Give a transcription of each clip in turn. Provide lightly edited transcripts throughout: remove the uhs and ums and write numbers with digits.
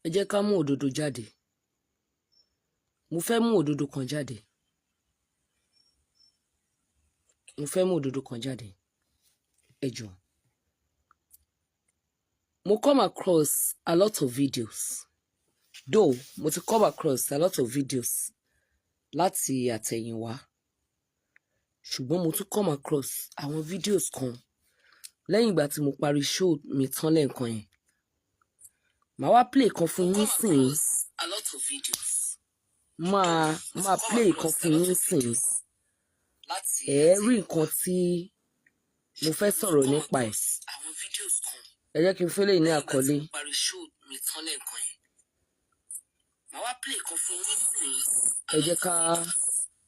ẹ jẹ́ ká mú òdodo jáde. Mo fẹ́ mú òdodo kan jáde. Ẹ jọ̀ọ́. Mo come across a lot of videos. Though mo ti come across a lot of videos láti àtẹ̀yìnwá. Ṣùgbọ́n mo tún come across àwọn videos kan lẹ́yìn ìgbà tí mo parí show mi tán lẹ́ẹ̀kan yẹn. Màá wá play kan fún yín sìn. A lot of videos. Máa play kan fún yín sìn. Ẹ rí nǹkan tí mo fẹ́ sọ̀rọ̀ nípa ẹ̀. Ẹ jẹ́ kí n fẹ́lẹ̀ ní àkọlé.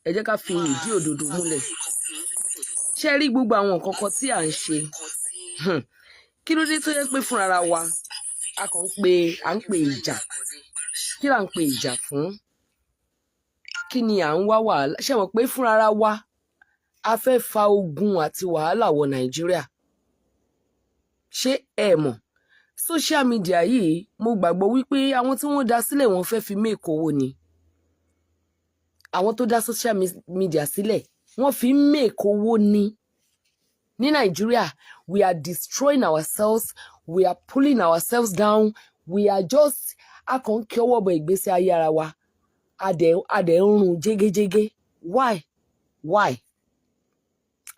Ẹ jẹ́ ká fi ìdí òdodo múlẹ̀. Ṣé rí gbogbo àwọn nǹkan kan tí à ń ṣe? Kí ló dé tó yẹ pé fúnra wa à ń pè ìjà? Kí là ń pè ìjà fún? Kí ni à ń wá wàhálà? Ṣé mọ̀ pé fúnra wa a fẹ́ fa ogun àti wàhálà wọ Nàìjíríà? Ṣé ẹ mọ̀? Social media yìí mo gbàgbọ́ wípé àwọn tí wọ́n dá sílẹ̀ wọ́n fẹ́ fi make owó ni. Àwọn tó dá social media sílẹ̀ wọ́n fi make owó ni. Ní Nàìjíríà, we are destroying ourselves, we are pulling ourselves down, we are just akànkẹ́ ọwọ́ bọ ìgbésí ayé ara wa. Adẹ̀ ń run jégéjégé. Why?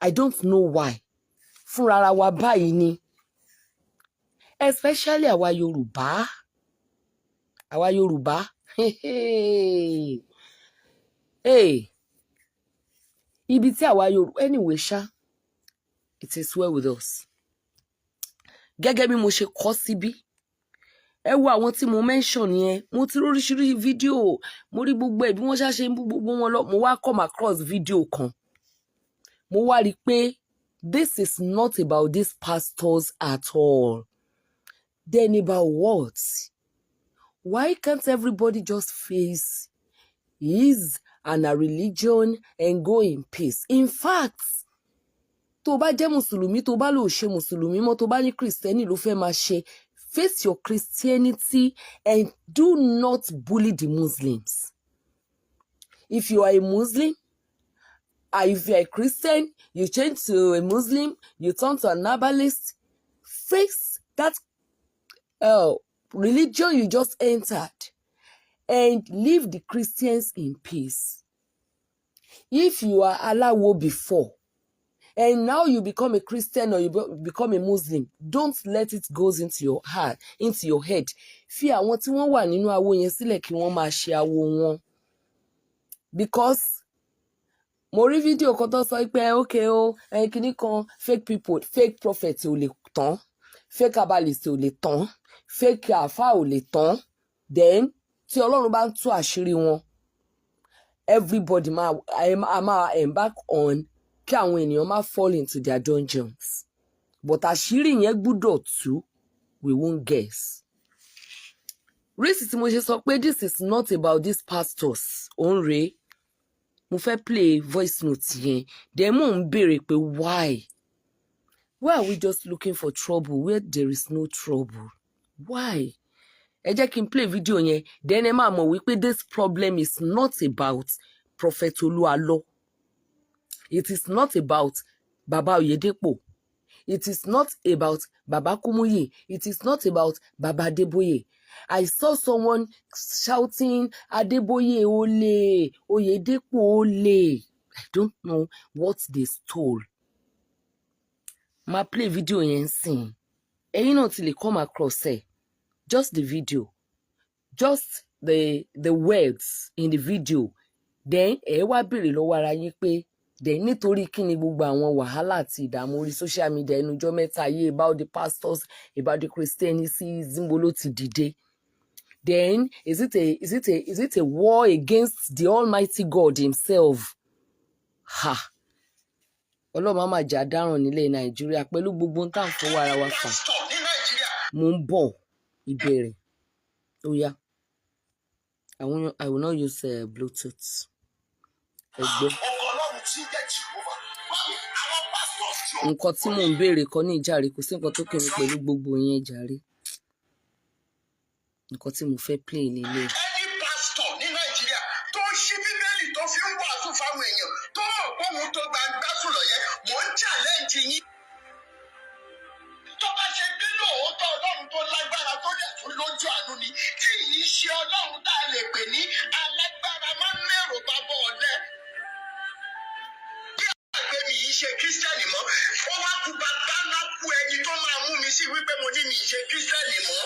I don't know why. Fúnra wa báyìí ni. Especially àwa Yorùbá. Ibi tí àwa Yorùbá anyway ṣá, it is well with us. Gẹ́gẹ́ bí mo ṣe kọ síbí, ẹ wo àwọn tí mo mention yẹn, mo ti oríṣiríṣi fídíò, mo rí gbogbo ẹ̀ bí wọ́n ṣe ń bú gbogbo wọn lọ, mo wá come across fídíò kan. Mo wá rí pé this is not about these pastors at all. Then about what? Why can't everybody just face his and a religion and go in peace? In fact, tó bá jẹ́ Mùsùlùmí, tó bá lò ṣe Mùsùlùmí mọ́, tó bá ní Kristẹni ló fẹ́ máa ṣe, face your Christianity and do not bully the Muslims. If you are a Muslim, if you are a Christian, you change to a Muslim, you turn to an herbalist, face that religion you just entered and leave the Christians in peace. If you are Alawo before and now you become a Christian or you become a Muslim, don't let it go into your heart, into your head. Fi àwọn tí wọ́n wà nínú awo yẹn sílẹ̀ kí wọ́n máa ṣe awo wọn. Because mo rí fídíò kan tó sọ pé okay o, kíní kan fake people, fake prophet ò lè tán, fake herbalist ò lè tán, fake àfà ò lè tán. Then tí Ọlọ́run bá ń tú àṣírí wọn, everybody máa embark on kí àwọn ènìyàn máa fall into their dungeons. But àṣírí yẹn gbúdọ̀ tú, we won't guess. Reason tí mo ṣe sọ pé this is not about these pastors. Òun rèé, mo fẹ́ play voice note yẹn. Then mo ń béèrè pé why? Why are we just looking for trouble where there is no trouble? Why? Ẹ jẹ́ kí n play video yẹn. Then ẹ máa mọ̀ wípé this problem is not about Prophet Olualo. It is not about Baba Oyedepo. It is not about Baba Kumuyi. It is not about Baba Adeboye. I saw someone shouting, Adeboye ole, Oyedepo ole. I don't know what they stole. Ma play video yẹn sìn. Ẹ̀yin náà ti lè come across ẹ̀. Just the video. Just the words in the video. Then ẹ wá béèrè lọ́wọ́ ara yín pé then nítorí kí ni gbogbo àwọn wàhálà àti ìdààmú orí social media ẹnujọ́ mẹ́ta yé about the pastors, about the Christianity, zimbolo ti dìde. Then is it a war against the Almighty God himself? Ha! Ọlọ́run máa jà dáràn nílẹ̀ Nàìjíríà pẹ̀lú gbogbo ń tàn fọwọ́ ara wa fà. Mo ń bọ̀ ìbẹ̀rẹ̀. Oh yeah. I will not use Bluetooth. Ẹgbẹ́. Nǹkan tí mò ń béèrè kọ́ ní ìjàre, kò sí nǹkan tó kẹ́mi pẹ̀lú gbogbo yẹn jàre. nǹkan tí mo fẹ́ play nílé. Any pastor ní Nàìjíríà tó ṣí Bíbélì tó fi ń wàásù fáwọn èèyàn tó mọ̀ pé òun tó gbangba sùn lọ yẹn mò ń challenge yín. Tó bá ṣe pé lóòótọ́ Ọlọ́run tó lágbára tó dẹ̀ tún lójú àánú ni tí yìí ṣe Ọlọ́run tá a lè pè ní alágbára máa ń mẹ́rò bàbá ọ̀lẹ. Bí àgbẹ̀ mi yìí ṣe kírísítẹ́nì mọ́ ó wá kú bàbá ńlá kú ẹni tó máa mú mi sí wípé mo ní mi ì ṣe kírísítẹ́nì mọ́.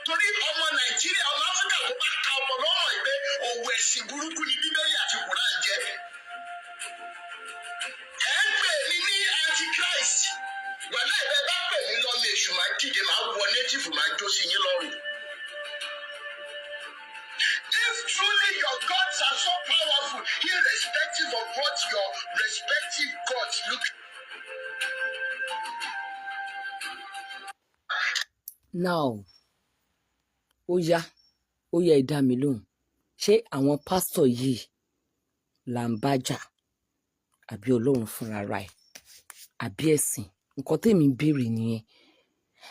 Torí ọmọ Nàìjíríà ọmọ Áfíríkà tó bá ka ọmọ lọ́wọ́ ìgbé òwò ẹ̀sìn burúkú ni Bíbélì àti Kùránì jẹ́. Ẹ ń pè mí ní Antichrist. Wàlá ìbẹ́ bá pè mí lọ́mọ èṣù máa dìde máa wọ native máa jó sí yín lọ́rùn. If truly your gods are so powerful, irrespective of what your respective gods look. Now, ó yá ẹ dá mi lóhùn. Ṣé àwọn pásítọ̀ yìí là ń bá jà àbí Ọlọ́run fúnra ra ẹ̀ àbí ẹ̀sìn? Nǹkan tèmi ń béèrè nìyẹn.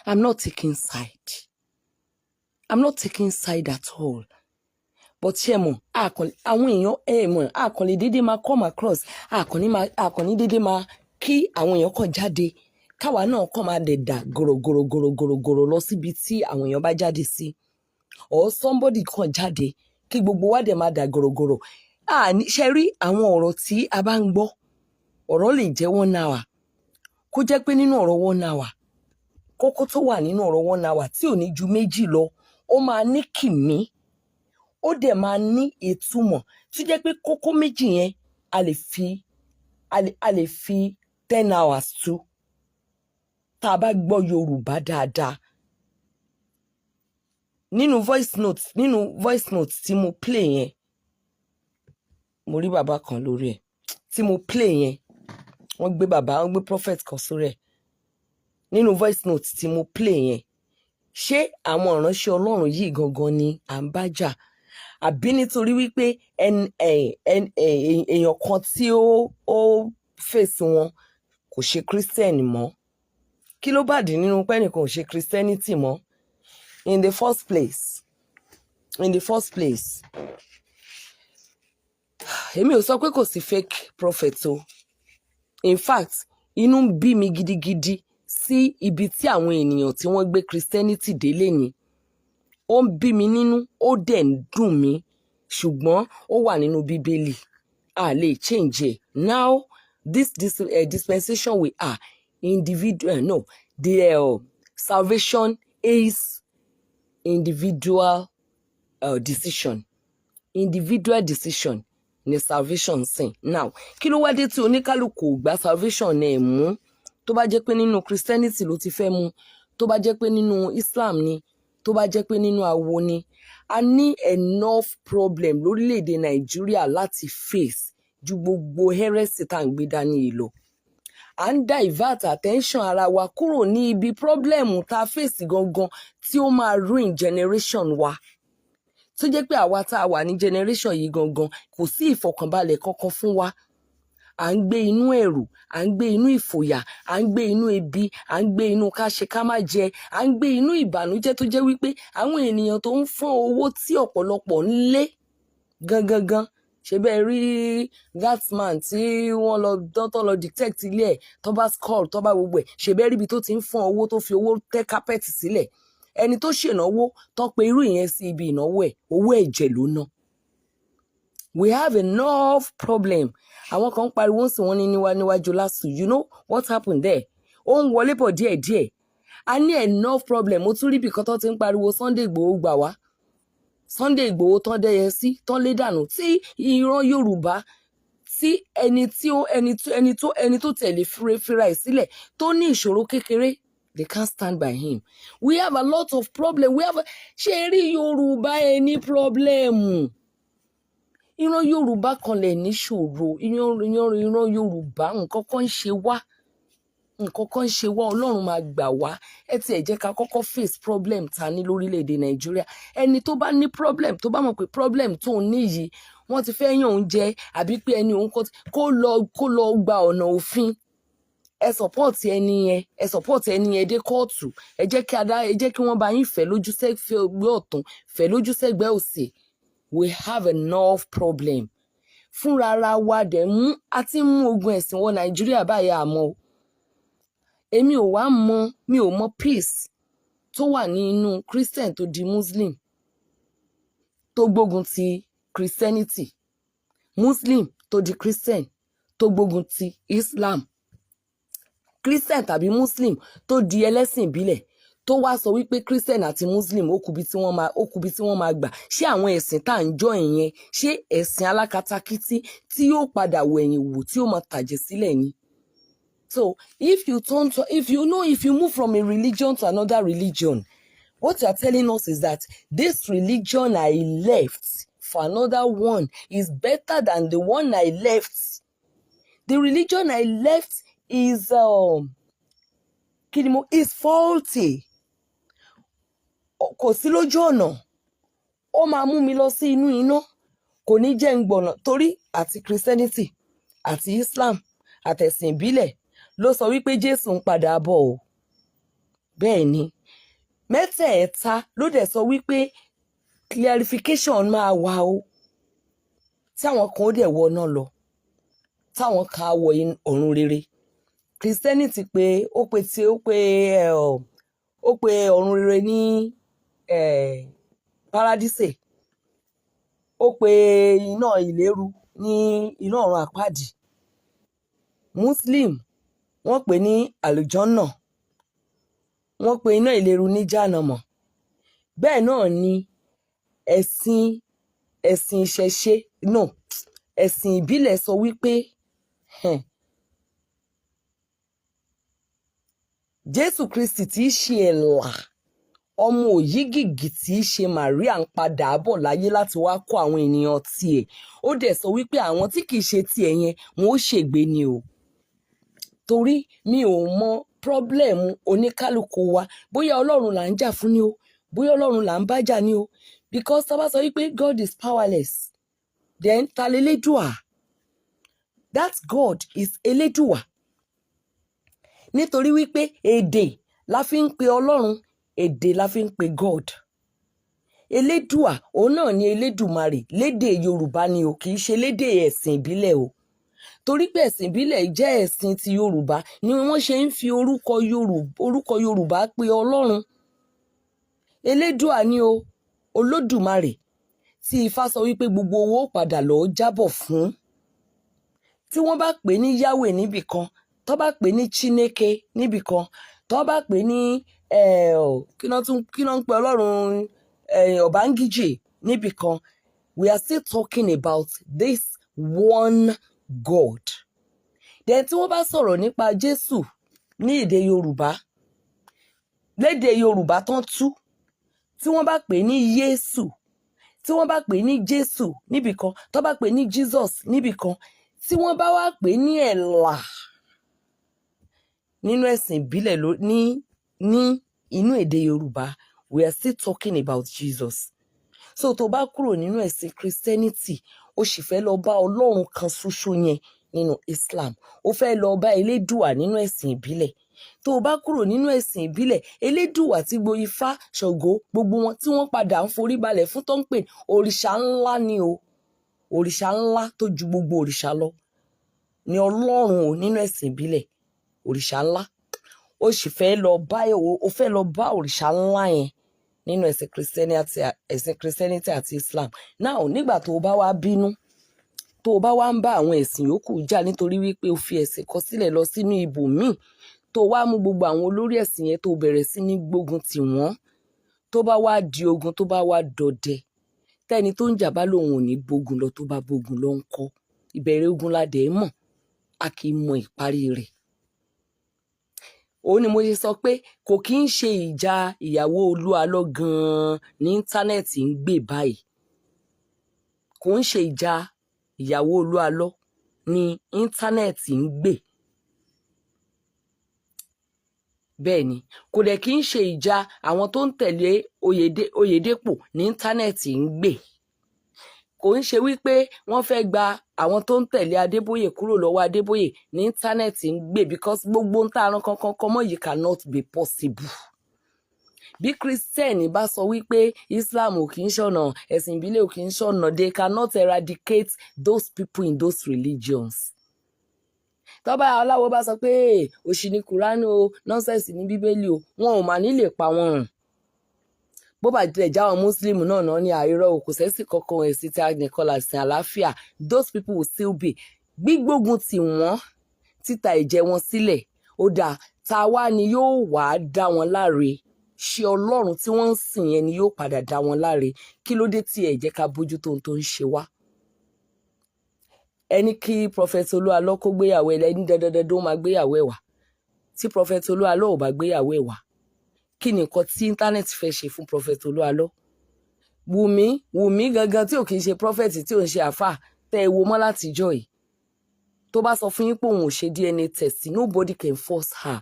I'm not taking side. I'm not taking side at all. But ṣé mọ̀ àwọn èèyàn mọ̀ àkànlè déédéé máa come across àkànní déédéé máa kí àwọn èèyàn kan jáde káwa náà kàn máa dẹ̀dà gòrògòrò lọ síbi tí àwọn èèyàn bá jáde sí. Or somebody kan jáde kí gbogbo wa dẹ̀ máa dà gòrògòrò. Ṣe rí àwọn ọ̀rọ̀ tí a bá ń gbọ́ ọ̀rọ̀ lè jẹ́ 1 hour kó jẹ́ pé nínú ọ̀rọ̀ 1 hour kókó tó wà nínú ọ̀rọ̀ 1 hour tí ò ní ju méjì lọ ó máa ní kìmí ó dẹ̀ máa ní ìtumọ̀ tí jẹ́ pé kókó méjì yẹn a lè fi 10 hours tú tá a bá gbọ́ Yorùbá dáadáa. Nínú voice note tí mo play yẹn mo rí bàbá kan lórí ẹ̀ tí mo play yẹn wọ́n gbé prophet kan sórí ẹ̀. Nínú voice note tí mo play yẹn ṣé àwọn ìránṣẹ́ Ọlọ́run yìí gangan ni à ń bá jà àbí nítorí wípé èèyàn kan tí ó fèsì wọn kò ṣe Christian mọ́? Kí ló bàdí nínú pé ẹnìkan ò ṣe Christianity mọ́? In the first place èmi ò sọ pé kò sí fake prophet o. In fact inú ń bí mi gidigidi sí ibi tí àwọn ènìyàn tí wọ́n gbé Christianity délé ni. Ó ń bí mi nínú ó dẹ̀ ń dùn mí ṣùgbọ́n ó wà nínú Bíbélì a lè change it. Now this dispensation we are individual salvation is individual decision ni salvation sìn. Now kí ló wá dé tí oníkálukú gba salvation ẹ̀ mú? Tó bá jẹ́ pé nínú Christianity ló ti fẹ́ mú, tó bá jẹ́ pé nínú Islam ni, tó bá jẹ́ pé nínú awo ni, a ní enough problem lórílẹ̀‐èdè Nàìjíríà láti face ju gbogbo heresy tá à ń gbé dání yìí lọ. À ń divert attention ara wa kúrò ní ibi problem tá a face gangan tí ó máa ruin generation wa. Tó jẹ́ pé àwa tá a wà ní generation yìí gangan kò sí ìfọ̀kànbalẹ̀ kankan fún wa. À ń gbé inú ẹ̀rù, à ń gbé inú ìfòyà, à ń gbé inú ebi, à ń gbé inú ká ṣe ká má jẹ, à ń gbé inú ìbànújẹ́ tó jẹ́ wípé àwọn ènìyàn tó ń fọ́n owó tí ọ̀pọ̀lọpọ̀ ń lé gangan. Ṣé bẹ́ẹ̀ rí Gatman tí wọ́n lọ dọ́tọ́ lọ detect ilé ẹ̀ tó bá score tó bá gbogbo ẹ̀, ṣé bẹ́ẹ̀ rí ibi tó ti ń fọ́n owó tó fi owó tẹ́ carpet sílẹ̀. Ẹni tó ṣènáwó tó pe irú ìyẹn sí ibi ìnáwó ẹ̀ owó ẹ̀jẹ̀ ló ná. We have enough problem. Àwọn kan pariwo sí wọn ní níwájú LASU. You know what happened there? Ó ń wọlé bọ̀ díẹ̀díẹ̀. A ní enough problem. Mo tún rí bí kan tó ti ń pariwo Sunday Igboho gbà wá. Sunday Igboho tán dẹ́yẹ sí tán lé dànù tí ìran Yorùbá tí ẹni tó tẹ̀lé fira ẹ̀ sílẹ̀ tó ní ìṣòro kékeré. They can't stand by him. We have a lot of problem. Ṣé rí Yorùbá ẹni problem? Ìran Yorùbá kan lè ní ṣòro. Ìran Yorùbá nǹkan kan ṣe wá. Ọlọ́run máa gbà wá. Ẹ ti ẹ̀ jẹ́ ká kọ́kọ́ face problem ta ní lórílẹ̀‐èdè Nàìjíríà. Ẹni tó bá ní problem tó bá mọ̀ pé problem tó ń ní yìí wọ́n ti fẹ́ yàn òun jẹ àbí pé ẹni òun kó lọ gba ọ̀nà òfin ẹ support ẹni yẹn, ẹ support ẹni yẹn dé kóòtù, ẹ jẹ́ kí wọ́n bá yín fẹ́ lójú sẹ́gbẹ́ ọ̀tún, fẹ́ lójú sẹ́gbẹ́ òsì. We have enough problem. Fúnra wa dẹ̀ àti mú ogun ẹ̀sìn wọ Nàìjíríà báyìí àmọ́ èmi ò mọ peace tó wà nínú Christian tó di Muslim tó gbógun ti Christianity, Muslim tó di Christian tó gbógun ti Islam, Christian tàbí Muslim tó di ẹlẹ́sìn ìbílẹ̀ tó wá sọ wípé Christian àti Muslim ó kù bí tí wọ́n máa gbà. Ṣé àwọn ẹ̀sìn tá à ń jọ ìyẹn, ṣé ẹ̀sìn alákatakítí tí yóò padà wọ ẹ̀yìn wò tí ó máa tàjẹ̀ sílẹ̀ ni? So if you move from a religion to another religion, what you are telling us is that this religion I left for another one is better than the one I left. The religion I left is faulty. Kò sí lójú ọ̀nà, ó máa mú mi lọ sí inú iná, kò ní jẹ́ ń gbọ̀nà torí àti Christianity àti Islam àtẹ̀sìn ìbílẹ̀ ló sọ wípé Jésù ń padà bọ̀ o. Bẹ́ẹ̀ ni mẹ́tẹ̀ẹ̀ta ló dẹ̀ sọ wípé clarification máa wà o, tí àwọn kan ó dẹ̀ wọná lọ, táwọn kan á wọ ọ̀run rere. Christianity pé ó pe ọ̀run rere ní paradise, ó pe iná ìléru ní iná ọ̀run àpáàdì. Muslim wọ́n pè ní àlùjọ́nà, wọ́n pe iná ìléru ní jánàmọ̀. Bẹ́ẹ̀ náà ni ẹ̀sìn ìṣẹ̀ṣe ẹ̀sìn ìbílẹ̀ sọ wípé Jésù Kristi tí í ṣe ẹ̀là, ọmọ òyígìgì tí í ṣe Màríà ń padà bọ̀ láyé láti wá kó àwọn ènìyàn tiẹ̀. Ó dẹ̀ sọ wípé àwọn tí kìí ṣe tiẹ̀ yẹn wọn ó ṣègbé ni o. Torí mi ò mọ pọ́blẹ́mù oníkálukú wa, bóyá Ọlọ́run là ń jà fún ni o, bóyá Ọlọ́run là ń bá jà ni o. Because tá bá sọ wípé God is powerless, then ta l'Elédùà? That God is Elédùà. Nítorí wípé èdè la fi ń pe Ọlọ́run, èdè la fi ń pe God. Elédùà òun náà ni Elédùmarè lédè Yorùbá ni o, kì í ṣe lédè ẹ̀sìn ìbílẹ̀ o. Torí pé ẹ̀sìn ìbílẹ̀ jẹ́ ẹ̀sìn ti Yorùbá ni wọ́n ṣe ń fi orúkọ Yorùbá pe Ọlọ́run. Elédùà ni o, Olódùmarè tí Ifá sọ wípé gbogbo owó padà lọ jábọ̀ fún. Tí wọ́n bá pè ní Yahweh níbì kan, tó bá pè ní Chineke níbì kan, tó bá pè ní kí náà ń pe Ọlọ́run Ọ̀bángíjì níbì kan, we are still talking about this one God. Then tí wọ́n bá sọ̀rọ̀ nípa Jésù ní èdè Yorùbá, lédè Yorùbá tán tú, tí wọ́n bá pè ní Yésù, tí wọ́n bá pè ní Jésù níbì kan, tó bá pè ní Jesus níbì kan, tí wọ́n bá wá pè ní ẹ̀là nínú ẹ̀sìn ìbílẹ̀ ní inú èdè Yorùbá, we are still talking about Jesus. So tó bá kúrò nínú ẹ̀sìn Christianity, ó sì fẹ́ lọ bá Ọlọ́run kan ṣoṣo yẹn nínú Islam, ó fẹ́ lọ bá Elédùà nínú ẹ̀sìn ìbílẹ̀. Tó bá kúrò nínú ẹ̀sìn ìbílẹ̀, Elédùà tí gbo Ifá, Ṣàngó, gbogbo wọn tí wọ́n padà ń forí balẹ̀ fún tó ń pè òrìṣà ńlá ni o. Òrìṣà ńlá tó ju gbogbo òrìṣà lọ ni Ọlọ́run o nínú ẹ̀sìn ìbílẹ̀. Òrìṣà ńlá ó sì fẹ́ lọ bá òrìṣà ńlá yẹn nínú ẹ̀sìn Christianity àti Islam. Now nígbà tó bá wá bínú, tó bá wá ń bá àwọn ẹ̀sìn yòókù jà nítorí wípé o fi ẹ̀sìn kan sílẹ̀ lọ sínú ibòmíì, tó wá mú gbogbo àwọn olórí ẹ̀sìn yẹn tó bẹ̀rẹ̀ sí ní gbógun tì wọ́n, tó bá wá di ogun, tó bá wá dọdẹ, tẹ́ni tó ń jà bá lòun ò ní gbógun lọ, tó bá gbógun lọ ń kọ́. Ìbẹ̀rẹ̀ ogun la dẹ̀ mọ̀, a kì í mọ ìparí rẹ̀. Òun ni mo ṣe sọ pé kò kí ń ṣe ìjà ìyàwó Olúalọ́ gan-an ní íńtánẹ́ẹ̀tì ń gbè báyìí. Kò ń ṣe ìjà ìyàwó Olúalọ́ ní íńtánẹ́ẹ̀tì ń gbè. Bẹ́ẹ̀ ni, kò dẹ̀ kí ń ṣe ìjà àwọn tó ń tẹ̀lé Oyèdépò ní íńtánẹ́ẹ̀tì ń gbè. Kò ń ṣe wípé wọ́n fẹ́ gba àwọn tó ń tẹ̀lé Adébóyè kúrò lọ́wọ́ Adébóyè ní íńtánẹ́ẹ̀tì ń gbé because gbogbo ń tààrán kankan kan mọ́ yìí cannot be possible. Bí Christian bá sọ wípé Islam ò kì í ṣọ̀nà, ẹ̀sìn ìbílẹ̀ ò kì í ṣọ̀nà, they cannot eradicate those people in those religions. Tọ́ba aláwo bá sọ pé òṣì ni Kùránì o, nọ́nsẹ̀sì ní Bíbélì o, wọn ò mà ní lè pa wọn rùn. Bó bá jẹ́ jáwọn Muslim náà ní àìrọ̀ o, kò sẹ́sì kankan ẹ̀sìn tí a nìkan làsìn àlàáfíà, those people will still be. Gbígbógun tì wọ́n, títa ẹ̀jẹ̀ wọn sílẹ̀, ó dáa, ta wá ni yóò wá dá wọn láre. Ṣé Ọlọ́run tí wọ́n ń sìn yẹn ni yóò padà dá wọn láre? Kí ló dé tí ẹ jẹ́ ká bójú tó ń ṣe wá? Ẹni kí Prophet Olúalọ́ kó gbéyàwó ẹ̀ ní dandandan ó máa gbéyàwó ẹ̀ wá. Tí Prophet Olúalọ́ ò bá gbéyàwó ẹ̀ wá, kí ni nǹkan tí íńtánẹ́ẹ̀tì fẹ́ ṣe fún Prophet Olúalọ́? Wùmí gangan tí ò kì í ṣe prophet, tí ò ń ṣe àfà, tẹ́ ẹ wo mọ́ látijọ́ yìí. Tó bá sọ fún yín pé òun ò ṣe DNA test, nobody can force her.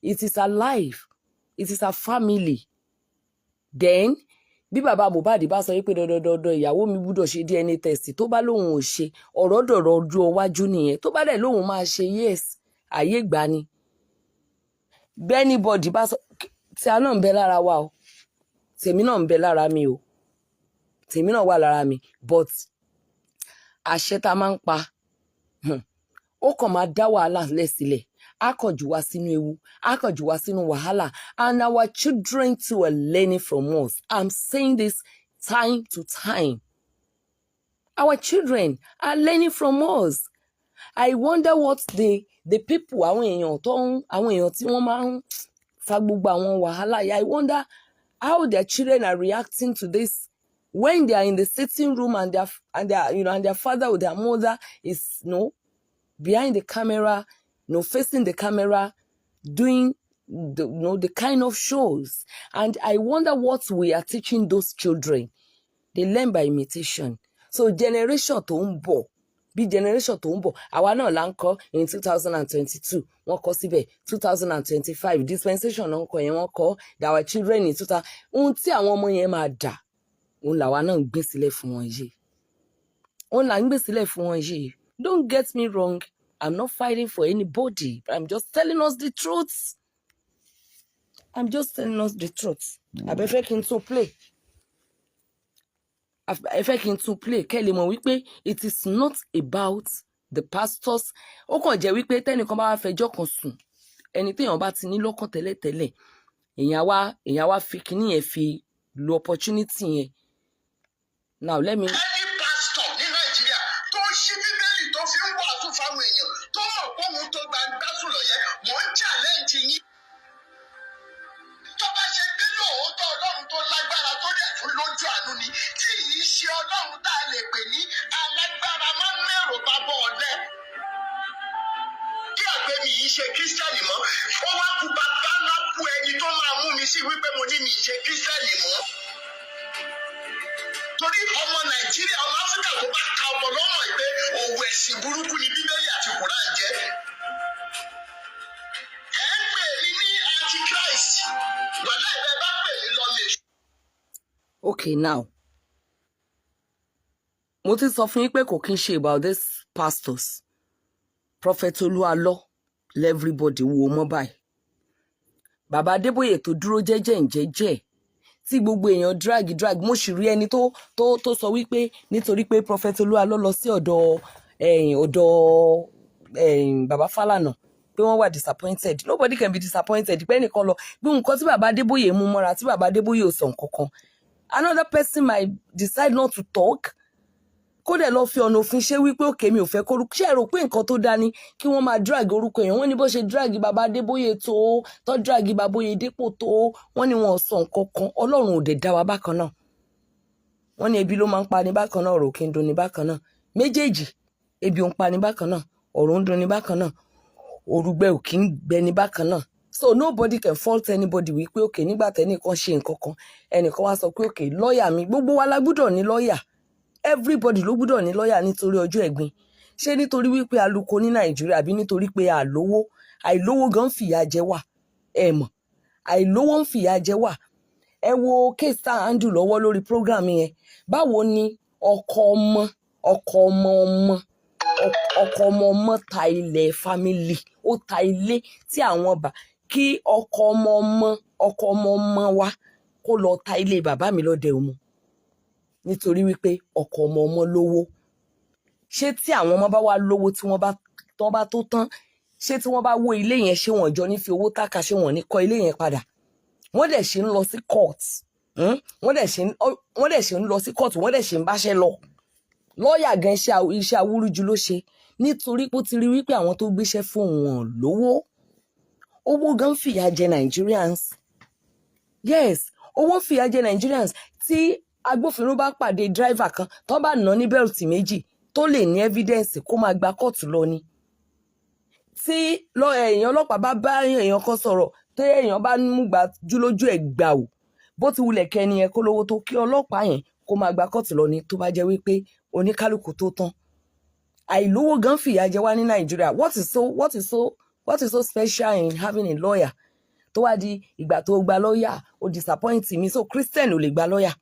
It is her life. It is her family. Then bí bàbá Mohbad bá sọ wípé dandandan ìyàwó mi gbúdọ̀ ṣe DNA test, tó bá lóun ò ṣe, ọ̀rọ̀ dọ̀rọ̀ ọjọ́ iwájú nìyẹn. Tó bá dẹ̀ lóun máa ṣe, yes, àyè gbà ni. Anybody bá sọ, tí a náà ń bẹ lára wa o, tèmi náà ń bẹ lára mi o, tèmi náà wà lára mi, but àṣẹ tá a máa ń pa ó kàn máa dá wàhálà lẹ́sílẹ̀, á kàn jù wá sínú ewu, á kàn jù wá sínú wàhálà, and our children too are learning from us. I'm saying this time to time. Our children are learning from us. I wonder what the people, àwọn èèyàn tí wọ́n máa ń fa gbogbo àwọn wàhálà yìí, I wonder how their children are reacting to this when they are in the sitting room and their father or their mother is behind the camera, facing the camera, doing the kind of shows. And I wonder what we are teaching those children. They learn by imitation. So generation tó ń bọ̀, bí generation tó ń bọ̀, àwa náà là ń kọ́ in 2022, wọ́n kọ́ síbẹ̀ 2025, dispensation náà ń kọ́ yẹn, wọ́n kọ́ our children in 2000. Ohun tí àwọn ọmọ yẹn máa dà, òun làwa náà ń gbé sílẹ̀ fún wọn yìí. Òun là ń gbé sílẹ̀ fún wọn yìí. Don't get me wrong. I'm not fighting for anybody, but I'm just telling us the truth. I'm just telling us the truth. Àbẹ́ fẹ́ kí n tún play. Àbẹ́ kí n tún play. Kẹ́lẹ́ mọ̀ wípé it is not about the pastors. Ó kàn jẹ́ wípé tẹ́nìkan bá wá fẹjọ́ kan sùn, ẹni téèyàn bá ti ní lọ́kàn tẹ́lẹ̀tẹ́lẹ̀, èèyàn wá fi kíní yẹn fi lo opportunity yẹn. Now let me. Any pastor ní Nàìjíríà tó ṣí Bíbélì tó fi ń wàásù fáwọn èèyàn tó mọ̀ pé òun tó gbangba sùn lọ yẹn, mò ń challenge yín. Tó bá ṣe pé lóòótọ́ Ọlọ́run tó lágbára tó dẹ̀ tún lójú àánú ni, tí yìí ṣe Ọlọ́run tá a lè pè ní alágbára máa ń mẹ́rò bàbá ọ̀lẹ. Bí àgbẹ̀ mi yìí ṣe kírísítẹ́nì mọ́, ó wá kú bàbá ńlá kú ẹni tó máa mú mi sí wípé mo ní mi ṣe kírísítẹ́nì mọ́. Torí ọmọ Nàìjíríà, ọmọ Áfíríkà tó bá ka ọmọ lọ́mọ ìpè òwò ẹ̀sìn burúkú ni Bíbélì àti Kùránì jẹ́. Ẹ ń pè mí ní Antichrist, wàhálà ìbẹ́ bá pè mí lọ́lẹ̀. Okay, now. Mo ti sọ fún yín pé kò kí n ṣe about this pastors. Prophet Olúalọ́ everybody wo mọ́ báyìí. Bàbá Adébóyè tó dúró jẹ́jẹ́ ǹjẹ́jẹ́ tí gbogbo èèyàn drag mo sì rí ẹni tó sọ wípé nítorí pé Prophet Olúalọ́ lọ sí ọ̀dọ̀ bàbá Fálànà pé wọ́n wà disappointed. Nobody can be disappointed pé ẹnìkan lọ bí nǹkan tí bàbá Adébóyè mú mọ́ra tí bàbá Adébóyè ò sọ nǹkan kan. Another person might decide not to talk. Kó dẹ̀ lọ fi ọ̀nà òfin ṣe wípé òkè mi ò fẹ́ kó ṣe rò pé nǹkan tó dání kí wọ́n máa drag orúkọ èèyàn. Wọ́n ní bó ṣe drag bàbá Adébóyè tó drag bàbá Oyèdépò tó, wọ́n ní wọn ò sọ nǹkan kan. Ọlọ́run ò dẹ̀ dá wa bákan náà. Wọ́n ní ebi ló máa ń pa ní bákan náà, ọ̀rọ̀ kì í dùn ní bákan náà. Méjèèjì, ebi ò ń pa ní bákan náà, ọ̀rọ̀ ń dùn ní bákan náà, òrùgbẹ ò kì í gbẹ ní bákan náà. So nobody can fault anybody wípé òkè nígbà tẹ́nìkan ṣe nǹkan kan, ẹnìkan wá sọ pé òkè lọ́ọ̀yà mi, gbogbo wa la gbúdọ̀ ní lọ́ọ̀yà. Everybody ló gbúdọ̀ ní lọ́ọ̀yà nítorí ọjọ́ ẹ̀gbin. Ṣé nítorí wípé aluko ní Nàìjíríà àbí nítorí pé àìlówó gan fìyà jẹ wá? Ẹ mọ̀, àìlówó ń fìyà jẹ wá. Ẹ wo case tá handle lọ́wọ́ lórí program yẹn. Báwo ni ọkọ ọmọ ọkọ ọmọ ta ilẹ̀ family, ó ta ilé tí àwọn kí ọkọ ọmọ wa kó lọ ta ilé bàbá mi lọ́dẹ Òmu nítorí wípé ọkọ ọmọ lówó. Ṣé tí àwọn ọmọ bá wá lówó tí wọ́n bá tó tán, ṣé tí wọ́n bá wó ilé yẹn, ṣé wọ́n jọ ní fi owó táka, ṣé wọ́n ní kọ́ ilé yẹn padà? Wọ́n dẹ̀ ṣe ń lọ sí court, wọ́n dẹ̀ ṣe ń lọ sí court, wọ́n dẹ̀ ṣe ń báṣẹ́ lọ. Lọ́ọ̀yà gan iṣẹ́ awúrúju ló ṣe nítorí pé ó ti rí wípé àwọn tó gbéṣẹ́ fún wọn lówó. Owó gan fìyà jẹ Nigerians. Yes, owó fìyà jẹ Nigerians. Tí agbófinró bá pàdé driver kan tó bá nà ní bẹ́ẹ̀tì méjì tó lè ní evidence kó máa gba kóòtù lọ ni. Tí èèyàn ọlọ́pàá bá èèyàn kan sọ̀rọ̀ tí èèyàn bá mú gbájú lójú ẹ̀ gbà ò, bó ti wulẹ̀ kẹ́ni yẹn kó lówó tó, kí ọlọ́pàá yẹn kó máa gba kóòtù lọ ni tó bá jẹ́ wípé oníkálukú tó tán. Àìlówó gan fìyà jẹ wá ní Nàìjíríà. What is so special in having a lawyer? Tó wá di ìgbà tó gba lọ́ọ̀yà ó disappoint mi, so Christian ò lè gba lọ́ọ̀yà.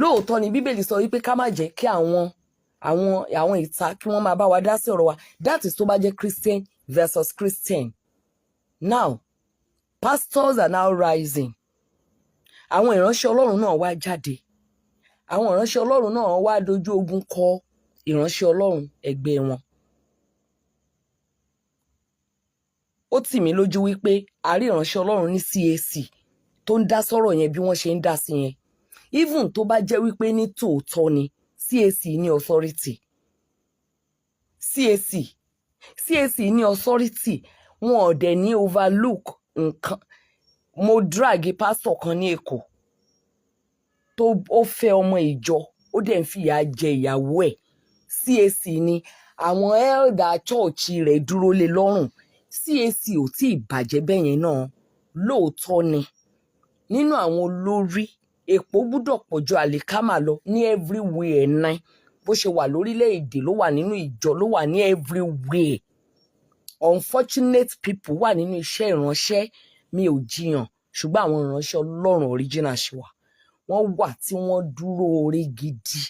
Lóòótọ́ ni Bíbélì sọ wípé ká má jẹ́ kí àwọn ìta kí wọ́n máa bá wa dá sí ọ̀rọ̀ wa. That is tó bá jẹ́ Christian versus Christian. Now, pastors are now rising. Àwọn ìránṣẹ́ Ọlọ́run náà wá jáde. Àwọn ìránṣẹ́ Ọlọ́run náà wá dojú ogun kọ ìránṣẹ́ Ọlọ́run ẹgbẹ́ wọn. Ó tì mí lójú wípé a rí ìránṣẹ́ Ọlọ́run ní CAC tó ń dá sọ̀rọ̀ yẹn bí wọ́n ṣe ń dá sí yẹn. Even tó bá jẹ́ wípé ní tòótọ́ ni CAC ní authority. CAC ní authority. Wọn ò dẹ̀ ní overlook nǹkan. Mo drag pastor kan ní Èkó tó ó fẹ́ ọmọ ìjọ, ó dẹ̀ ń fìyà jẹ ìyàwó ẹ̀. CAC ni àwọn elder church rẹ̀ dúró lé lọ́rùn. CAC ò tí ì bàjẹ́ bẹ́ẹ̀ yẹn náà. Lóòótọ́ ni nínú àwọn olórí èpò gbúdọ̀ pọ̀ ju àlìkámà lọ ní everywhere náà. Bó ṣe wà lórílẹ̀‐èdè ló wà nínú ìjọ, ló wà ní everywhere. Unfortunate people wà nínú iṣẹ́ ìránṣẹ́, mi ò jiyàn, ṣùgbọ́n àwọn ìránṣẹ́ Ọlọ́run original ṣe wà. Wọ́n wà tí wọ́n dúró oore gidi,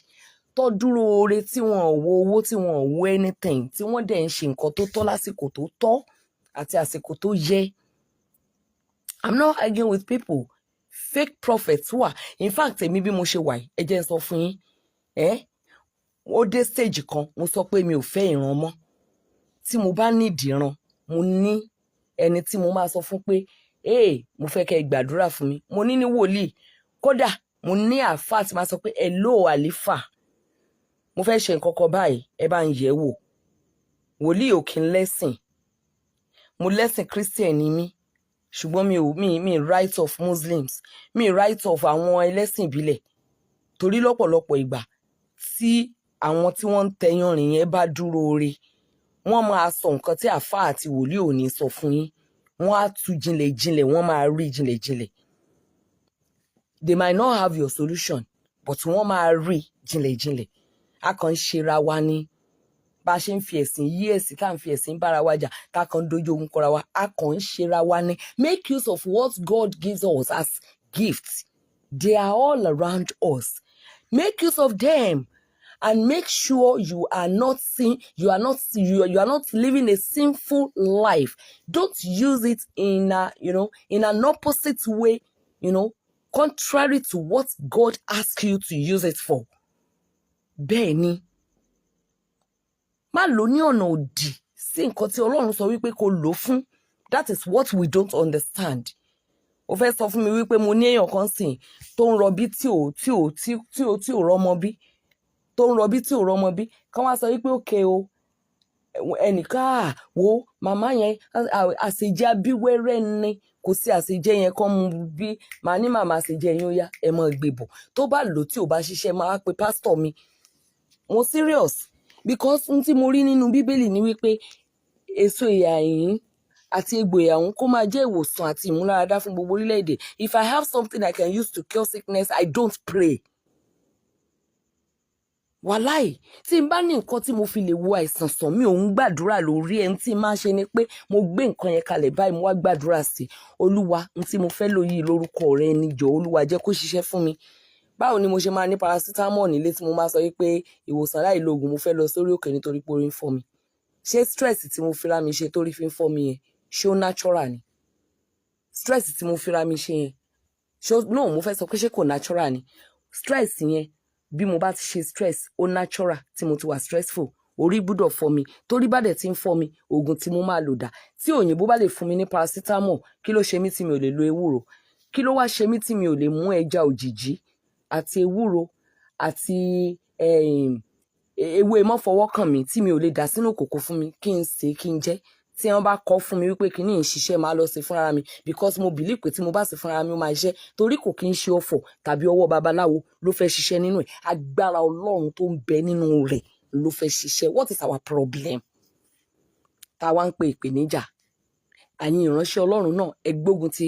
tó dúró oore tí wọ́n ò wo owó, tí wọ́n ò wo anything, tí wọ́n dẹ̀ ń ṣe nǹkan tó tọ́ lásìkò tó tọ́ àti àsìkò tó yẹ. I'm not arguing with people. Fake prophets wà. In fact, èmi bí mo ṣe wà yìí, ẹ jẹ́ n sọ fún yín, ó dé stage kan mo sọ pé mi ò fẹ́ ìran mọ́. Tí mo bá nídìí ìran, mo ní ẹni tí mo máa sọ fún pé mo fẹ́ kẹ́ gbàdúrà fún mi. Mo ní wòlíì, kódà mo ní àfáà tí máa sọ pé hello àlífà, mo fẹ́ ṣe nǹkan kan báyìí, ẹ bá ń yẹ̀ wò. Wòlíì ò kí ń lẹ́sìn. Mo lẹ́sìn Christian ni mí, ṣùgbọ́n mi right of Muslims, mi right of àwọn ẹlẹ́sìn ìbílẹ̀. Torí lọ́pọ̀lọpọ̀ ìgbà tí àwọn tí wọ́n ń tẹyan rìn yẹn bá dúró ore, wọ́n máa sọ nǹkan tí àfáà àti wòlíì ò ní sọ fún yín. Wọ́n á tú jinlẹ̀, wọ́n máa rí jinlẹ̀. They might not have your solution, but wọ́n máa rí jinlẹ̀. A kàn ń ṣera wa ni. Bá ṣe ń fi ẹ̀sìn yí ẹ̀sìn, tá à ń fi ẹ̀sìn bára wa jà, tá a kàn ń dojú ogun kọra wa, a kàn ń ṣera wa ni. Make use of what God gives us as gifts. They are all around us. Make use of them and make sure you are not living a sinful life. Don't use it in an opposite way, contrary to what God asks you to use it for. Bẹ́ẹ̀ ni, má lò ní ọ̀nà òdì sí nǹkan tí Ọlọ́run sọ wípé kó lò fún. That is what we don't understand. Ó fẹ́ sọ fún mi wípé mo ní èèyàn kan sìn tó ń rọbí tí ò rọmọ bí, kán wá sọ wípé òkè o, ẹnìkan wo màmá yẹn àṣejẹ abíwẹ́rẹ́ ni, kò sí àṣejẹ yẹn kán mú bí, màá ní màmá àṣejẹ yẹn ó yá ẹ mọ́ gbébọ̀. Tó bá lò tí ò bá ṣiṣẹ́, máa pe pásítọ̀ mi. Mo serious, because n tí mo rí nínú Bíbélì ni wípé èso ìyà yín àti egbò ìyà òun kó máa jẹ́ ìwòsàn àti ìmúláradá fún gbogbo orílẹ̀-èdè. If I have something I can use to cure sickness, I don't pray. Wàláì, tí n bá ní nǹkan tí mo fi lè wo àìsàn sàn, mi ò ń gbàdúrà lórí ẹ̀. Tí n máa ṣe ni pé mo gbé nǹkan yẹn kalẹ̀ báyìí, mo wá gbàdúrà sí Olúwa, n tí mo fẹ́ lò yìí lórúkọ rẹ ni jọ̀ọ́ Olúwa jẹ́ kó ṣiṣẹ́ fún mi. báwo ni mo ṣe máa ní paracetamol nílé tí mo máa sọ wípé ìwòsàn láì lo oògùn mo fẹ́ lọ sórí òkè nítorí pé orí ń fọ́ mi? Ṣé stress tí mo fira mi ṣe torí fi ń fọ́ mi yẹn ṣé ó natural ni? Stress tí mo fira mi ṣe yẹn no mo fẹ́ sọ pé ṣé kò natural ni? Stress yẹn bí mo bá ti ṣe stress ó natural tí mo ti wà stressful orí gbúdọ̀ fọ́ mi, torí bá dẹ̀ ti ń fọ́ mi oògùn tí mo máa lò dà. Tí òyìnbó bá lè fún mi ní paracetamol kí ló ṣe mí tí mi ò lè lo ewúro? Kí ló wá ṣe mí tí mi ò lè mú ẹja òjìjí àti ewúro àti ewé mọ́fọwọ́kàn mi tí mi ò lè dà sínú kòkó fún mi kí n sè kí n jẹ? Tí wọ́n bá kọ́ fún mi wípé kíní ń ṣiṣẹ́ máa lọ sí fúnra mi because mo believe pé tí mo bá sì fúnra mi ó máa ṣiṣẹ́, torí kò kí ń ṣe ọ̀fọ̀ tàbí ọwọ́ babaláwo ló fẹ́ ṣiṣẹ́ nínú ẹ̀, agbára Ọlọ́run tó ń bẹ nínú rẹ̀ ló fẹ́ ṣiṣẹ́. What is our problem? Tá wá ń pe ìpèníjà. Àyìn ìránṣẹ́ Ọlọ́run náà ẹ gbógun ti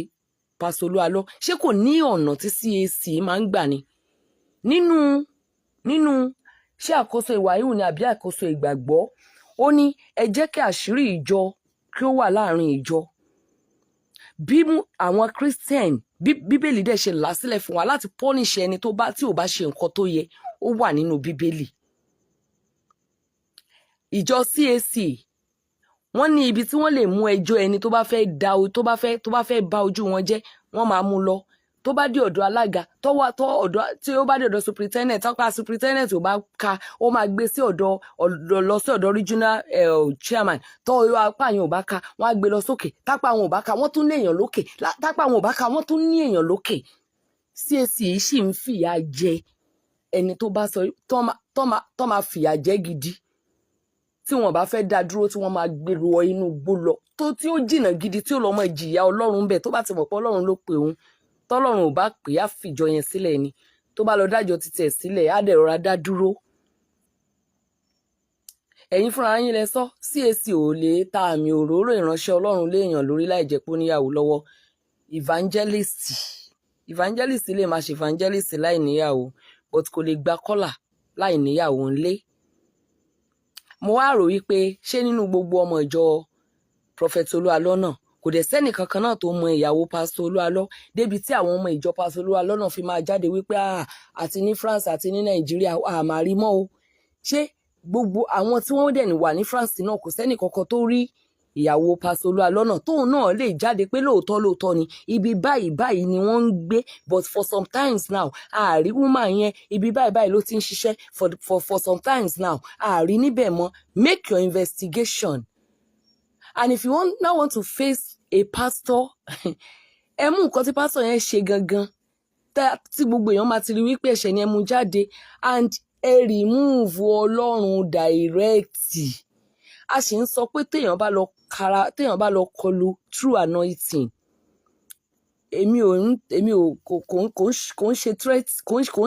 Pastor Oluwalo. Ṣé kò ní ọ̀nà tí CAC máa ń gbà ni? Nínú ṣé àkóso ìwà híhù ni àbí àkóso ìgbàgbọ́? Ó ní ẹ jẹ́ kí àṣírí ìjọ kí ó wà láàrin ìjọ. Bí àwọn Christian Bíbélì dẹ̀ ṣe là sílẹ̀ fún wa láti punish ẹni tí ò bá ṣe nǹkan tó yẹ, ó wà nínú Bíbélì. Ìjọ CAC wọ́n ní ibi tí wọ́n lè mú ẹjọ́ ẹni tó bá fẹ́ ba ojú wọn jẹ́, wọ́n máa mú lọ. Tó bá dé ọ̀dọ̀ alága, tí ó bá dé ọ̀dọ̀ superintendent, tápá superintendent ò bá ka, ó máa gbé sí lọ sí ọ̀dọ̀ regional chairman. Tó apá yẹn ò bá ka, wọ́n á gbé lọ sókè. Tápá wọn ò bá ka, wọ́n tún ní èèyàn lókè. Tápá wọn ò bá ka, wọ́n tún ní èèyàn lókè. CAC yìí sì ń fìyà jẹ ẹni tó bá sọ tó máa fìyà jẹ gidi. Tí wọ́n bá fẹ́ dá dúró tí wọ́n máa gbé wọ inú igbó lọ tí ó jìnnà gidi tí ó lọ mọ ìjìyà Ọlọ́run bẹ́ẹ̀ tó bá ti mọ̀ pé Ọlọ́run ló pe òun. Tọ́lọ́run ò bá pè á fìjọ yẹn sílẹ̀ ni. Tó bá lọ dájọ́ títí ẹ̀ sílẹ̀ á dẹ̀ rọra dá dúró. Ẹ̀yin fúnra yín lẹ sọ, CAC ò lè ta àmì òróró ìránṣẹ́ Ọlọ́run léèyàn lórí láì jẹ́ pé ó níyàwó lọ́wọ́. Evangelist lè máa ṣe evangelist láì níyàwó but kò lè gba kọ́là láì níyàwó ńlé. Mo wá rò wípé ṣé nínú gbogbo ọmọ ìjọ Prophet Oluwalo náà kò dẹ̀ sẹ́nì kankan náà tó mọ ìyàwó Pastor Oluwalo débi tí àwọn ọmọ ìjọ Pastor Oluwalo náà fi máa jáde wípé àti ní France àti ní Nàìjíríà máa rí mọ́ o. Ṣé gbogbo àwọn tí wọ́n dẹ̀ wà ní France náà kò sẹ́nì kankan tó rí ìyàwó Pastor Oluwalo náà tóun náà lè jáde pé lóòótọ́ ni ibi báyìí ni wọ́n ń gbé but for sometimes now ààrí woman yẹn ibi báyìí ló ti ń ṣiṣẹ́ for sometimes now ààrí níbẹ̀ mọ́. Make your investigation. And if you now want to face a pastor, ẹ mú nǹkan tí pastor yẹn ṣe gangan tí gbogbo èèyàn máa ti rí wípé ẹ̀ṣẹ̀ ni ẹ mú jáde and ẹ remove Ọlọ́run direct. A sì ń sọ pé téèyàn bá lọ kọlu true anointing, èmi ò kò ń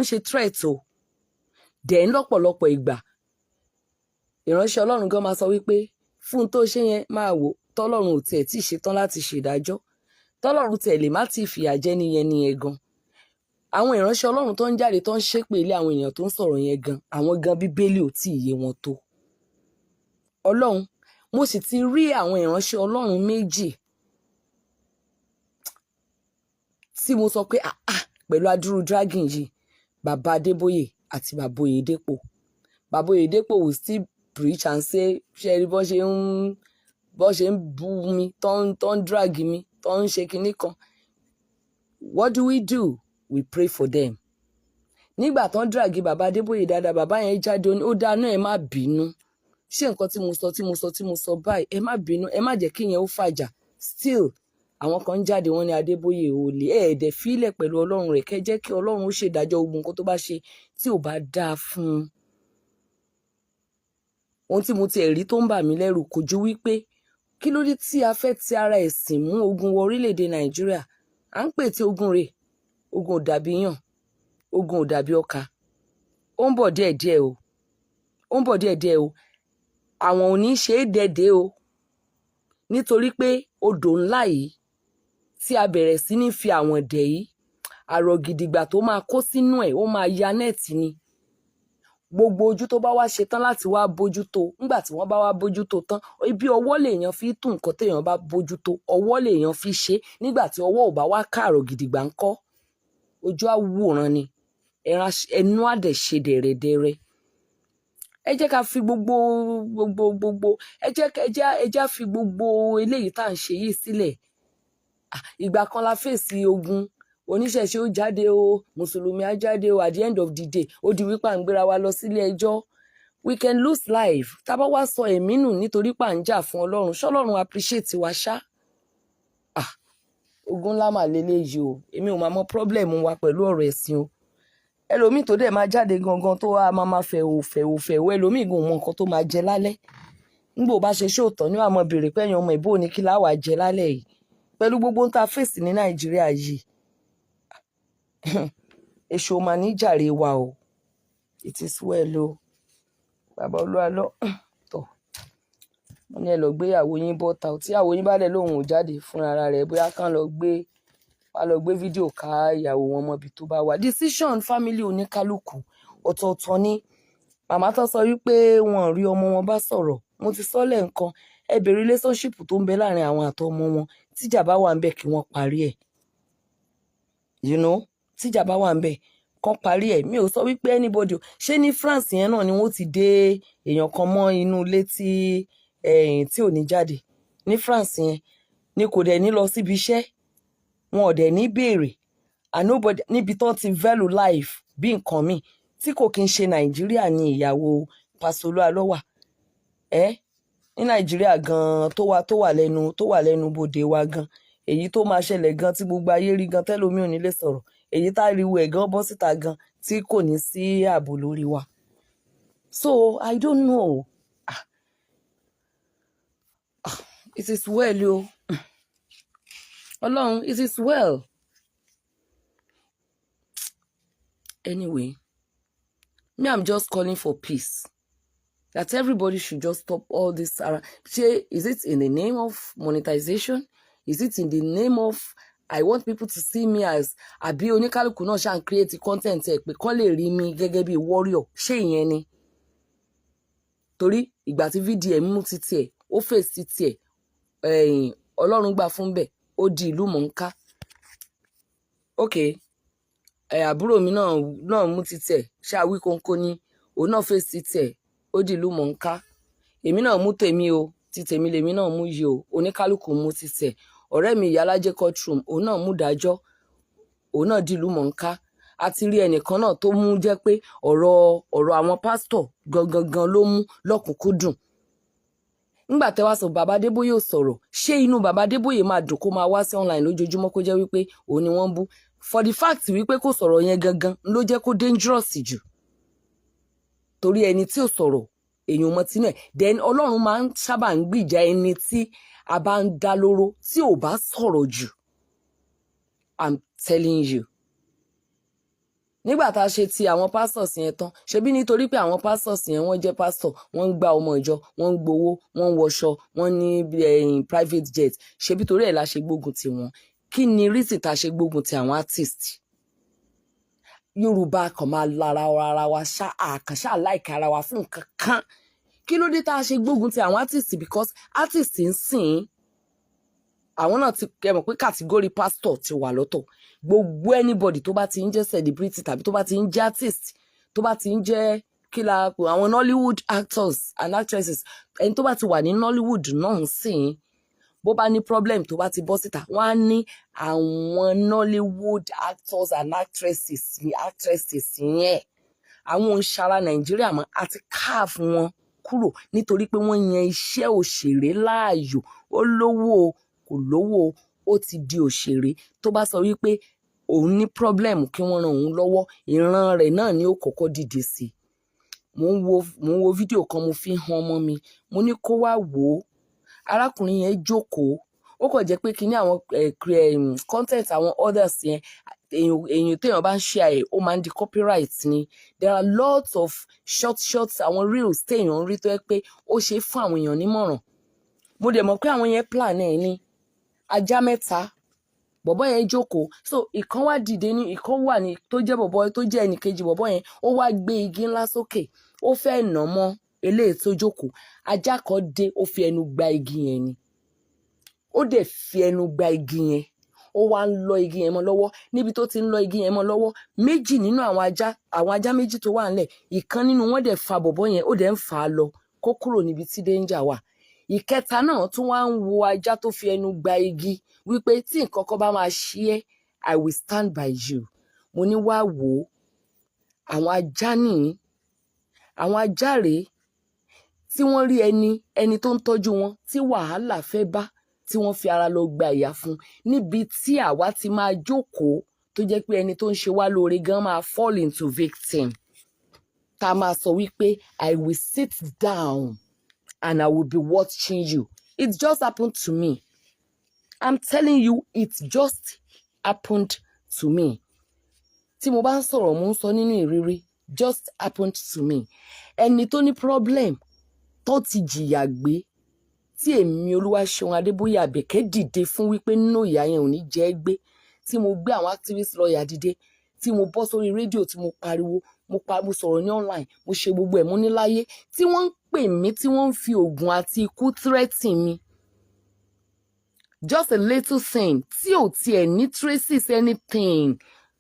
ṣe threat o. Then lọ́pọ̀lọpọ̀ ìgbà ìránṣẹ́ Ọlọ́run gan máa sọ wípé fún tó ṣe yẹn máa wò tọ́lọ́run ò tiẹ̀ tí ì ṣetán láti ṣèdájọ́, tọ́lọ́run tiẹ̀ lè má ti fìyà jẹ nìyẹn gan. Àwọn ìránṣẹ́ Ọlọ́run tó ń jáde tó ń ṣépè ilé àwọn èèyàn tó ń sọ̀rọ̀ yẹn gan, àwọn gan Bíbélì ò tí ì yé wọn tó. Ọlọ́run, mo sì ti rí àwọn ìránṣẹ́ Ọlọ́run méjì tí mo sọ pé pẹ̀lú adúrú dragging yìí, bàbá Adébóyè àti bàbá Oyèdépò. Bàbá Oyèdépò will still preach and say ṣe rí bọ́ ṣe ń bú mi tó ń drag mi tó ń ṣe kinní kan. What do? We pray for them. Nígbà tó ń drag bàbá Adébóyè dáadáa, bàbá yẹn jáde ó dáná ẹ má bínú. Ṣé nǹkan tí mo sọ báyìí ẹ má bínú, ẹ má jẹ́ kí yẹn ó fàjà. Still àwọn kan jáde wọ́n ní Adébóyè ò lè ẹ̀ẹ́dẹ̀ fílẹ̀ pẹ̀lú Ọlọ́run rẹ̀ kẹ́ jẹ́ kí Ọlọ́run ó ṣèdájọ́ ogun nǹkan tó bá ṣe tí ò bá dáa fún un. Ohun tí mo ti ẹ̀rí tó ń bà mí lẹ́rù kò ju wípé kí ló dé tí a fẹ́ ti ara ẹ̀sìn mú ogun wọ orílẹ̀-èdè Nàìjíríà? À ń pè tí ogun rè, ogun ò dàbí yàn, ogun ò dàbí ọkà. Ó ń bọ̀ díẹ̀díẹ̀ o. Àwọn ò ní ṣe é dẹ́dẹ́ o. Nítorí pé odò ńlá yìí tí a bẹ̀rẹ̀ sí ní fi àwọn dẹ̀ yìí, àrọ̀ gidigba tó máa kó sínú ẹ̀ ó máa ya nẹ́ẹ̀tì ni. Gbogbo ojú tó bá wá ṣe tán láti wá bójútó, nígbà tí wọ́n bá wá bójútó tán, ibi ọwọ́ lèèyàn fi tún nǹkan téèyàn bá bójútó, ọwọ́ lèèyàn fi ṣe. Nígbà tí ọwọ́ ò bá wá ká àrọ̀ gidigba ńkọ́, ojú á wòran ni. ẹnu àdẹ̀ ṣe dẹ̀rẹ̀dẹ̀rẹ̀. Ẹ jẹ́ ká fi gbogbo ẹ jẹ́ fi gbogbo eléyìí tá à ń ṣe yìí sílẹ̀. Ìgbà kan la fèsì ogun oníṣẹ̀ṣe ó jáde o, mùsùlùmí á jáde o, at the end of the day ó di wípé à ń gbéra wa lọ sílé ẹjọ́. We can lose life tá bá wá sọ ẹ̀mí nù nítorí pà ń jà fún Ọlọ́run. ṣọ́lọ́run appreciate wa ṣá. Ogun ńlá mà lélẹ́yìí o, èmi ò máa mọ problem wa pẹ̀lú ọ̀rọ̀ ẹ̀sìn o. Ẹlòmíì tó dẹ̀ máa jáde gangan tó wá máa fẹ̀wò ẹlòmíì gan mọ nǹkan tó máa jẹ lálẹ́. Nígbà ó bá ṣe ṣóòtọ́ ní wàá mọ béèrè pé ẹ̀yin ọmọ ìbò ní kí láwàá jẹ lálẹ́ yìí pẹ̀lú gbogbo ń ta fèsì ní Nàìjíríà yìí. Èṣù ò máa ní jàre wa o. It is well o. Bàbá Olúwa lọ tọ̀ wọ́n ní ẹ lọ gbé ìyàwó yín bọ́ta tí ìyàwó yín bá dẹ̀ lóhùn ò jáde fúnra rẹ̀ bóyá kán lọ gbé fídíò ká ìyàwó wọn mọ́bi tó bá wà. Decision family oníkálukú ọ̀tọ̀ọ̀tọ̀ ni. Màmá tó sọ wípé wọn rí ọmọ wọn bá sọ̀rọ̀, mo ti sọ lẹ́ǹkan, ẹ bèrè relationship tó ń bẹ láàrin àwọn àtọmọ wọn, tíjà bá wà ń bẹ kí wọ́n parí ẹ̀. You know, tíjà bá wà ń bẹ kán parí ẹ̀. Mi ò sọ wípé anybody ṣé ní France yẹn náà ni wọ́n ti dé èèyàn kan mọ́ inú ilé tí ò ní jáde. Ní France yẹn ni kò dẹ̀ ní lọ síbi iṣẹ́, wọn ò dẹ̀ ní béèrè. And nobody níbi tán ti value life bí nǹkan míì tí kò kí ń ṣe Nàìjíríà ni ìyàwó Pastor Olúwalọ ní Nàìjíríà gan tó wà lẹ́nu bodè wa gan, èyí tó máa ṣẹlẹ̀ gan tí gbogbo ayé rí gan tẹ́lómi ò ní lè sọ̀rọ̀, èyí tá ariwo ẹ̀ gan bọ́ síta gan tí kò ní sí ààbò lórí wa. So I don't know. It is well o. Ọlọ́run, it is well. Anyway, me I'm just calling for peace. That everybody should just stop all this. Is it in the name of monetization? Is it in the name of I want people to see me as àbí oníkálùkù náà ṣá ń create content ẹ̀ pé kán lè rí mi gẹ́gẹ́ bí warrior? Ṣé ìyẹn ni? Torí ìgbà tí VDM mú títí ẹ̀ ó fèsì títí ẹ̀ Ọlọ́run gbà fún bẹ́ẹ̀ ó di ìlú mọ̀ọ́ká. Okay, àbúrò mi náà mú títí ẹ̀ ṣáà wí kónkó ní òun náà fèsì títí ẹ̀ ó di ìlú mọ̀ọ́ká. Èmi náà mú tèmi o, ti tèmi lèmi náà mú yìí o, oníkálùkù mú títí ẹ̀. Ọ̀rẹ́ mi Ìyálájé courtroom òun náà mú dájọ́, òun náà di ìlú mọ̀ọ́ká. A ti rí ẹnìkan náà tó mú jẹ́ pé ọ̀rọ̀ àwọn pásítọ̀ gangan ló mú lọ́kùnkúndùn. Nígbà tẹ́ wá sọ bàbá Adébóyè ò sọ̀rọ̀, ṣé inú bàbá Adébóyè máa dùn kó máa wá sí online lójoojúmọ́ kó jẹ́ wípé òun ni wọ́n bú? For the fact wípé kò sọ̀rọ̀ yẹn gangan ló jẹ́ kó dangerous jù. Torí ẹni tí ò sọ̀rọ̀ èèyàn mọ́ tinú ẹ̀. Then Ọlọ́run máa ń sábà ń gbìjà ẹni tí a bá ń dá lóró tí ò bá sọ̀rọ̀ jù. I'm telling you. Nígbà tá a ṣe ti àwọn pastors yẹn tán, ṣebí nítorí pé àwọn pastors yẹn wọ́n jẹ́ pastor, wọ́n ń gba ọmọ ìjọ, wọ́n ń gbowó, wọ́n ń wọṣọ, wọ́n ní private jet, ṣebí torí ẹ̀ la ṣe gbógun ti wọn. Kí ni reason tá a ṣe gbógun ti àwọn artist? Yorùbá kan máa lára ara wa ṣáà láìka ara wa fún nǹkan kan. Kí ló dé tá a ṣe gbógun ti àwọn artist? Because artist ń sìn àwọn náà ti kẹmọ̀ pé category pastor ti wà lọ́tọ̀. Gbogbo anybody tó bá ti ń jẹ́ celebrity tàbí tó bá ti ń jẹ́ artist, tó bá ti ń jẹ́ àwọn Nollywood actors and actresses, ẹni tó bá ti wà ní Nollywood náà ń sìn bó bá ní problem tó bá ti bọ́ síta wọ́n á ní àwọn Nollywood actors and actresses yẹn àwọn òǹṣara Nàìjíríà mọ́ àti káàf wọn kúrò nítorí pé wọ́n yan iṣẹ́ òṣèré láàyò. Ó lówó kò lówó ó ti di òṣèré. Tó bá sọ wípé òun ní problem kí wọ́n ran òun lọ́wọ́, ìran rẹ̀ náà ni ó kọ́kọ́ dìde sí. Mo ń wo fídíò kan mo fi hàn ọmọ mi, mo ní kó wá wò ó. Arákùnrin yẹn jókòó, ó kàn jẹ́ pé kíní àwọn content àwọn others yẹn èyàn téèyàn bá ń share ẹ̀ ó máa ń di copyright ni. There are lots of short àwọn reels téèyàn ń rí tó yẹ pé ó ṣe é fún àwọn èèyàn nímọ̀ràn. Mo dẹ̀ mọ̀ pé àwọn yẹn plan ẹ̀ ní ajá mẹ́ta bọ̀bọ́ yẹn jókòó. So ìkan wá dìde ní ìkan wà ní tó jẹ́ bọ̀bọ́ tó jẹ́ ẹnìkejì bọ̀bọ́ yẹn ó wá gbé igi ńlá sókè ó fẹ́ nà mọ́ eléyìí tó jókòó. Ajá kan dé ó fi ẹnu gba igi yẹn ni. Ó dẹ̀ fi ẹnu gba igi yẹn ó ó wá ń lọ igi yẹn mọ́ lọ́wọ́. Níbi tó ti ń lọ igi yẹn mọ́ lọ́wọ́, méjì nínú àwọn ajá méjì tó wà nílẹ̀, ìkan nínú wọn dẹ̀ fa bọ̀bọ́ yẹn, ó dẹ̀ ń fà á lọ kó kúrò níbi tí danger wà. Ìkẹta náà tún wá ń wo ajá tó fi ẹnu gba igi wípé tí nǹkan kan bá máa ṣe ẹ́, I will stand by you. Mo ní wá wò ó, àwọn ajá nìyí, àwọn ajá rèé tí wọ́n rí ẹni tó ń tọ́jú wọn tí wàhálà fẹ́ bá, tí wọ́n fi ara lọ gba ìyà fún, níbi tí àwa ti máa jókòó tó jẹ́ pé ẹni tó ń ṣe wá lóore gan máa fall into victim. Tá máa sọ wípé I will sit down and I will be watching you. It just happened to me. I'm telling you, it just happened to me. Tí mo bá ń sọ̀rọ̀, mo ń sọ nínú ìrírí. Just happened to me. Ẹni tó ní problem tó ti jìyà gbé, tí èmi Olúwaṣeun Adébóyè Àbẹ̀kẹ́ dìde fún wípé nínú ìyà yẹn ò ní jẹ́ gbé, tí mo gbé àwọn activist lawyer dìde, tí mo bọ́ sórí rédíò, tí mo pariwo, mo sọ̀rọ̀ ní online, mo ṣe gbogbo ẹ̀, mo ní láyé, tí wọ́n ń pè mí, tí wọ́n ń fi oògùn àti ikú threaten mi. Just a little thing tí ò tiẹ̀ ní traces anything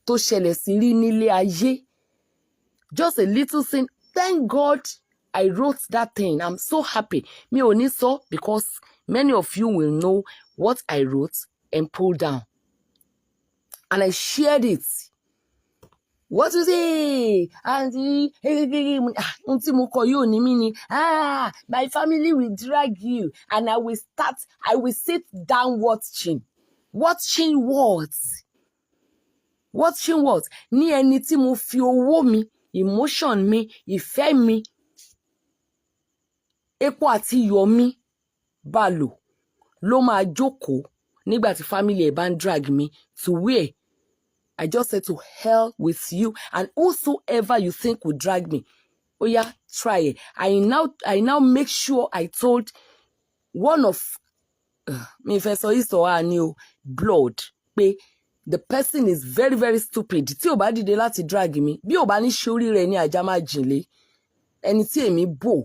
tó ṣẹlẹ̀ sí rí nílé ayé. Just a little thing. Thank God I wrote that thing. I'm so happy. Mi ò ní sọ because many of you will know what I wrote and pulled down. And I shared it. What you say? Auntie, ohun mo kọ yóò ní mí ni. My family will drag you and I will sit down watching. Watching what? Watching what? Ní ẹni tí mo fi owó mi, emotion mi, ìfẹ́ mi, epo àti iyọ̀ mi bá lò, ló máa jókòó nígbà tí family ẹ̀ bá ń drag me to where? I just said to hell with you and whosoever you think will drag me. Oh yeah, try it. I now make sure I told one of me fẹ́ sọ blood pé the person is very very stupid. Tí ò bá dìde láti drag mi, bí ò bá ní ṣorí rẹ̀ ní ajá má jìnlé. Ẹni tí èmi bò,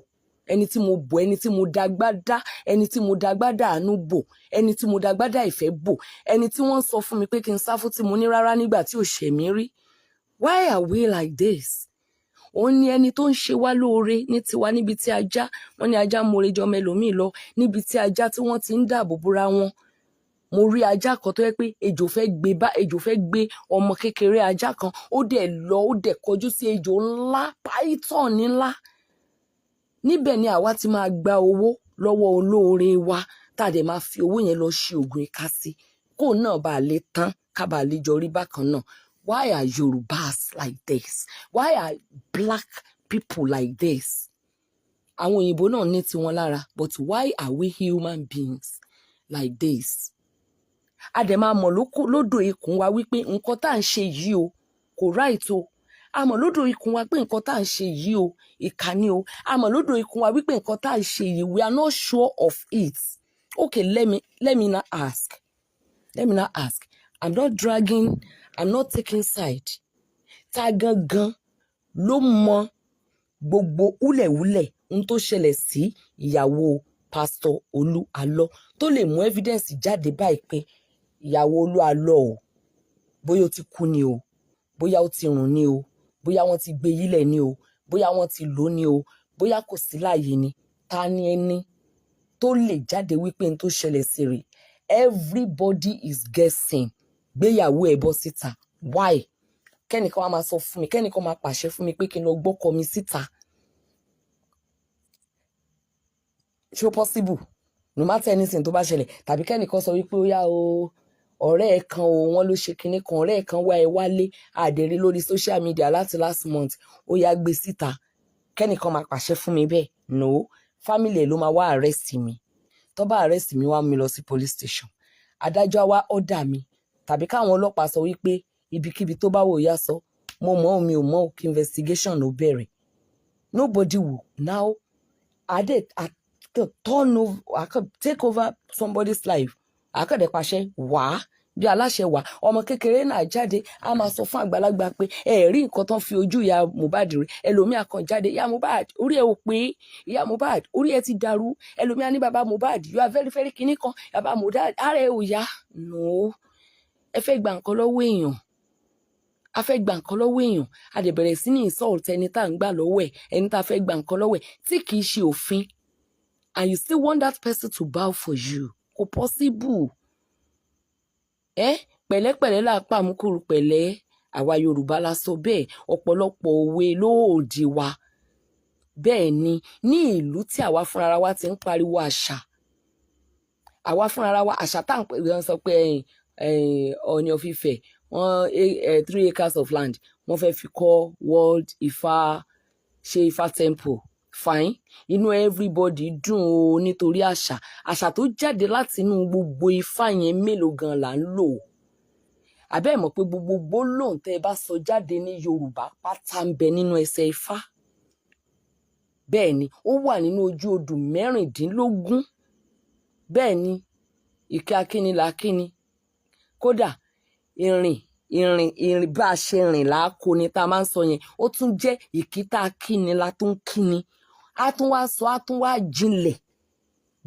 ẹni tí mo bò, ẹni tí mo dágbádá, ẹni tí mo dágbádá àánú bò, ẹni tí mo dágbádá ìfẹ́ bò, ẹni tí wọ́n sọ fún mi pé kí n sá fún tí mo ní rárá nígbà tí ò ṣe mí rí. Why are we like this? Òun ni ẹni tó ń ṣe wá lóore ní tiwa, níbi tí ajá, wọ́n ní ajá more jọ mẹ́lòmíì lọ, níbi tí ajá tí wọ́n ti ń dáàbò bora wọn. Mo rí ajá kan tó yẹ pé ejò fẹ́ gbé ọmọ kékeré ajá kan, ó dẹ̀ lọ, ó dẹ̀ kọjú sí ejò ńlá, python ńlá. Níbẹ̀ ni àwa ti máa gba owó lọ́wọ́ olóore wa, tá dẹ̀ máa fi owó yẹn lọ ṣe ògùn ìka sí, kó náà bá lè tán, ká bá lè jọ rí bákan náà. Why are Yorùbás like this? Why are black people like this? Àwọn òyìnbó náà ní tiwọn lára, but why are we human beings like this? A dẹ̀ máa mọ̀ lódò ikùn wa wípé nǹkan tá à ń ṣe yìí o kò right o. A mọ̀ lódò ikùn wa pé nǹkan tá à ń ṣe yìí o ìkà ni o. A mọ̀ lódò ikùn wa wípé nǹkan tá à ń ṣe yìí, we are not sure of it. Okay, let me now ask. I'm not dragging, I'm not taking side. Tá gangan ló mọ gbogbo húlẹ̀húlẹ̀ ohun tó ṣẹlẹ̀ sí ìyàwó Pastor Olú Alọ, tó lè mú evidence jáde báyìí pé ìyàwó Olú Alọ o, bóyá ó ti kú ni o, bóyá ó ti rùn ni o, bóyá wọ́n ti gbé yílẹ̀ ni o, bóyá wọ́n ti lò ni o, bóyá kò sí láàyè ni. Ta ni ẹni tó lè jáde wípé n tó ṣẹlẹ̀ sí rẹ̀? Everybody is guessing. Gbéyàwó ẹ̀ bọ́ síta. Why? Kẹ́nìkan wá máa sọ fún mi, kẹ́nìkan máa pàṣẹ fún mi pé kí n lọ gbọ́kọ mi síta. Ṣé ó possible? No matter anything tó bá ṣẹlẹ̀, tàbí kẹ́nìkan sọ wípé ó yá o, ọ̀rẹ́ ẹ̀ kan o, wọ́n ló ṣe kinní kan, ọ̀rẹ́ ẹ̀ kan wá ẹ wálé, àdèrè lórí social media láti last month, ó yá gbé síta. Kẹ́nìkan máa pàṣẹ fún mi bẹ́ẹ̀? No, family ẹ̀ ló máa wá arrest mi. Tó bá arrest mi, wá mi lọ sí police station. Adájọ́ á wá order mi, tàbí káwọn ọlọ́pàá sọ wípé ibikíbi tó bá wò yá sọ, mo mọ̀ mi ò mọ̀ kí investigation ló bẹ̀rẹ̀. Nobody will now I could take over somebody's life. I could pàṣẹ wá bí aláṣẹ wá. Ọmọ kékeré náà jáde, a máa sọ fún àgbàlagbà pé ẹ rí nǹkan tán fi ojú ìyá Mohbad rí. Ẹlòmíà kan jáde, ìyá Mohbad orí ẹ ò pé, ìyá Mohbad orí ẹ ti dàrú. Ẹlòmíà ní bàbá Mohbad, you are very very kinní kan, bàbá Mohbad ara ẹ ò yá. No, ẹ fẹ́ gba nǹkan lọ́wọ́ èèyàn a fẹ́ gba nǹkan lọ́wọ́ èèyàn a dẹ̀ bẹ̀rẹ̀ sí ní insult ẹni tá à ń gbà lọ́wọ́ ẹ̀ ẹni tá a fẹ́ gba nǹkan lọ́wọ́ ẹ̀ tí kì í ṣe òfin and you still want that person to bow for you kò possible pẹ̀lẹ́pẹ̀lẹ́ là pa àmúkúrú pẹ̀lẹ́ àwa Yorùbá la sọ bẹ́ẹ̀ ọ̀pọ̀lọpọ̀ òwe ló òdì wa bẹ́ẹ̀ ni ní ìlú tí àwa fúnra wa ti ń pariwo àṣà àwa fúnra wa àṣà tá à ń pè wọ́n sọ pé Ọọ̀ni of Ifẹ̀ wọ́n 3 acres of land wọ́n fẹ́ fi kọ́ world Ifá ṣe Ifá temple fine inú everybody dùn o nítorí àṣà tó jáde láti inú gbogbo Ifá yẹn mélòó gan là ń lò àbẹ́ mọ̀ pé gbogbo gbólóhùn tẹ́ ẹ bá sọ jáde ní Yorùbá pátá ń bẹ nínú ẹsẹ̀ Ifá bẹ́ẹ̀ ni ó wà nínú ojú odù 16 bẹ́ẹ̀ ni ìkẹ́ akíni là kíni kódà ìrìn bá a ṣe rìn láàkó ni tá a máa ń sọ yẹn ó tún jẹ́ ìkítà kíni la tún kíni a tún wá sọ a tún wá jinlẹ̀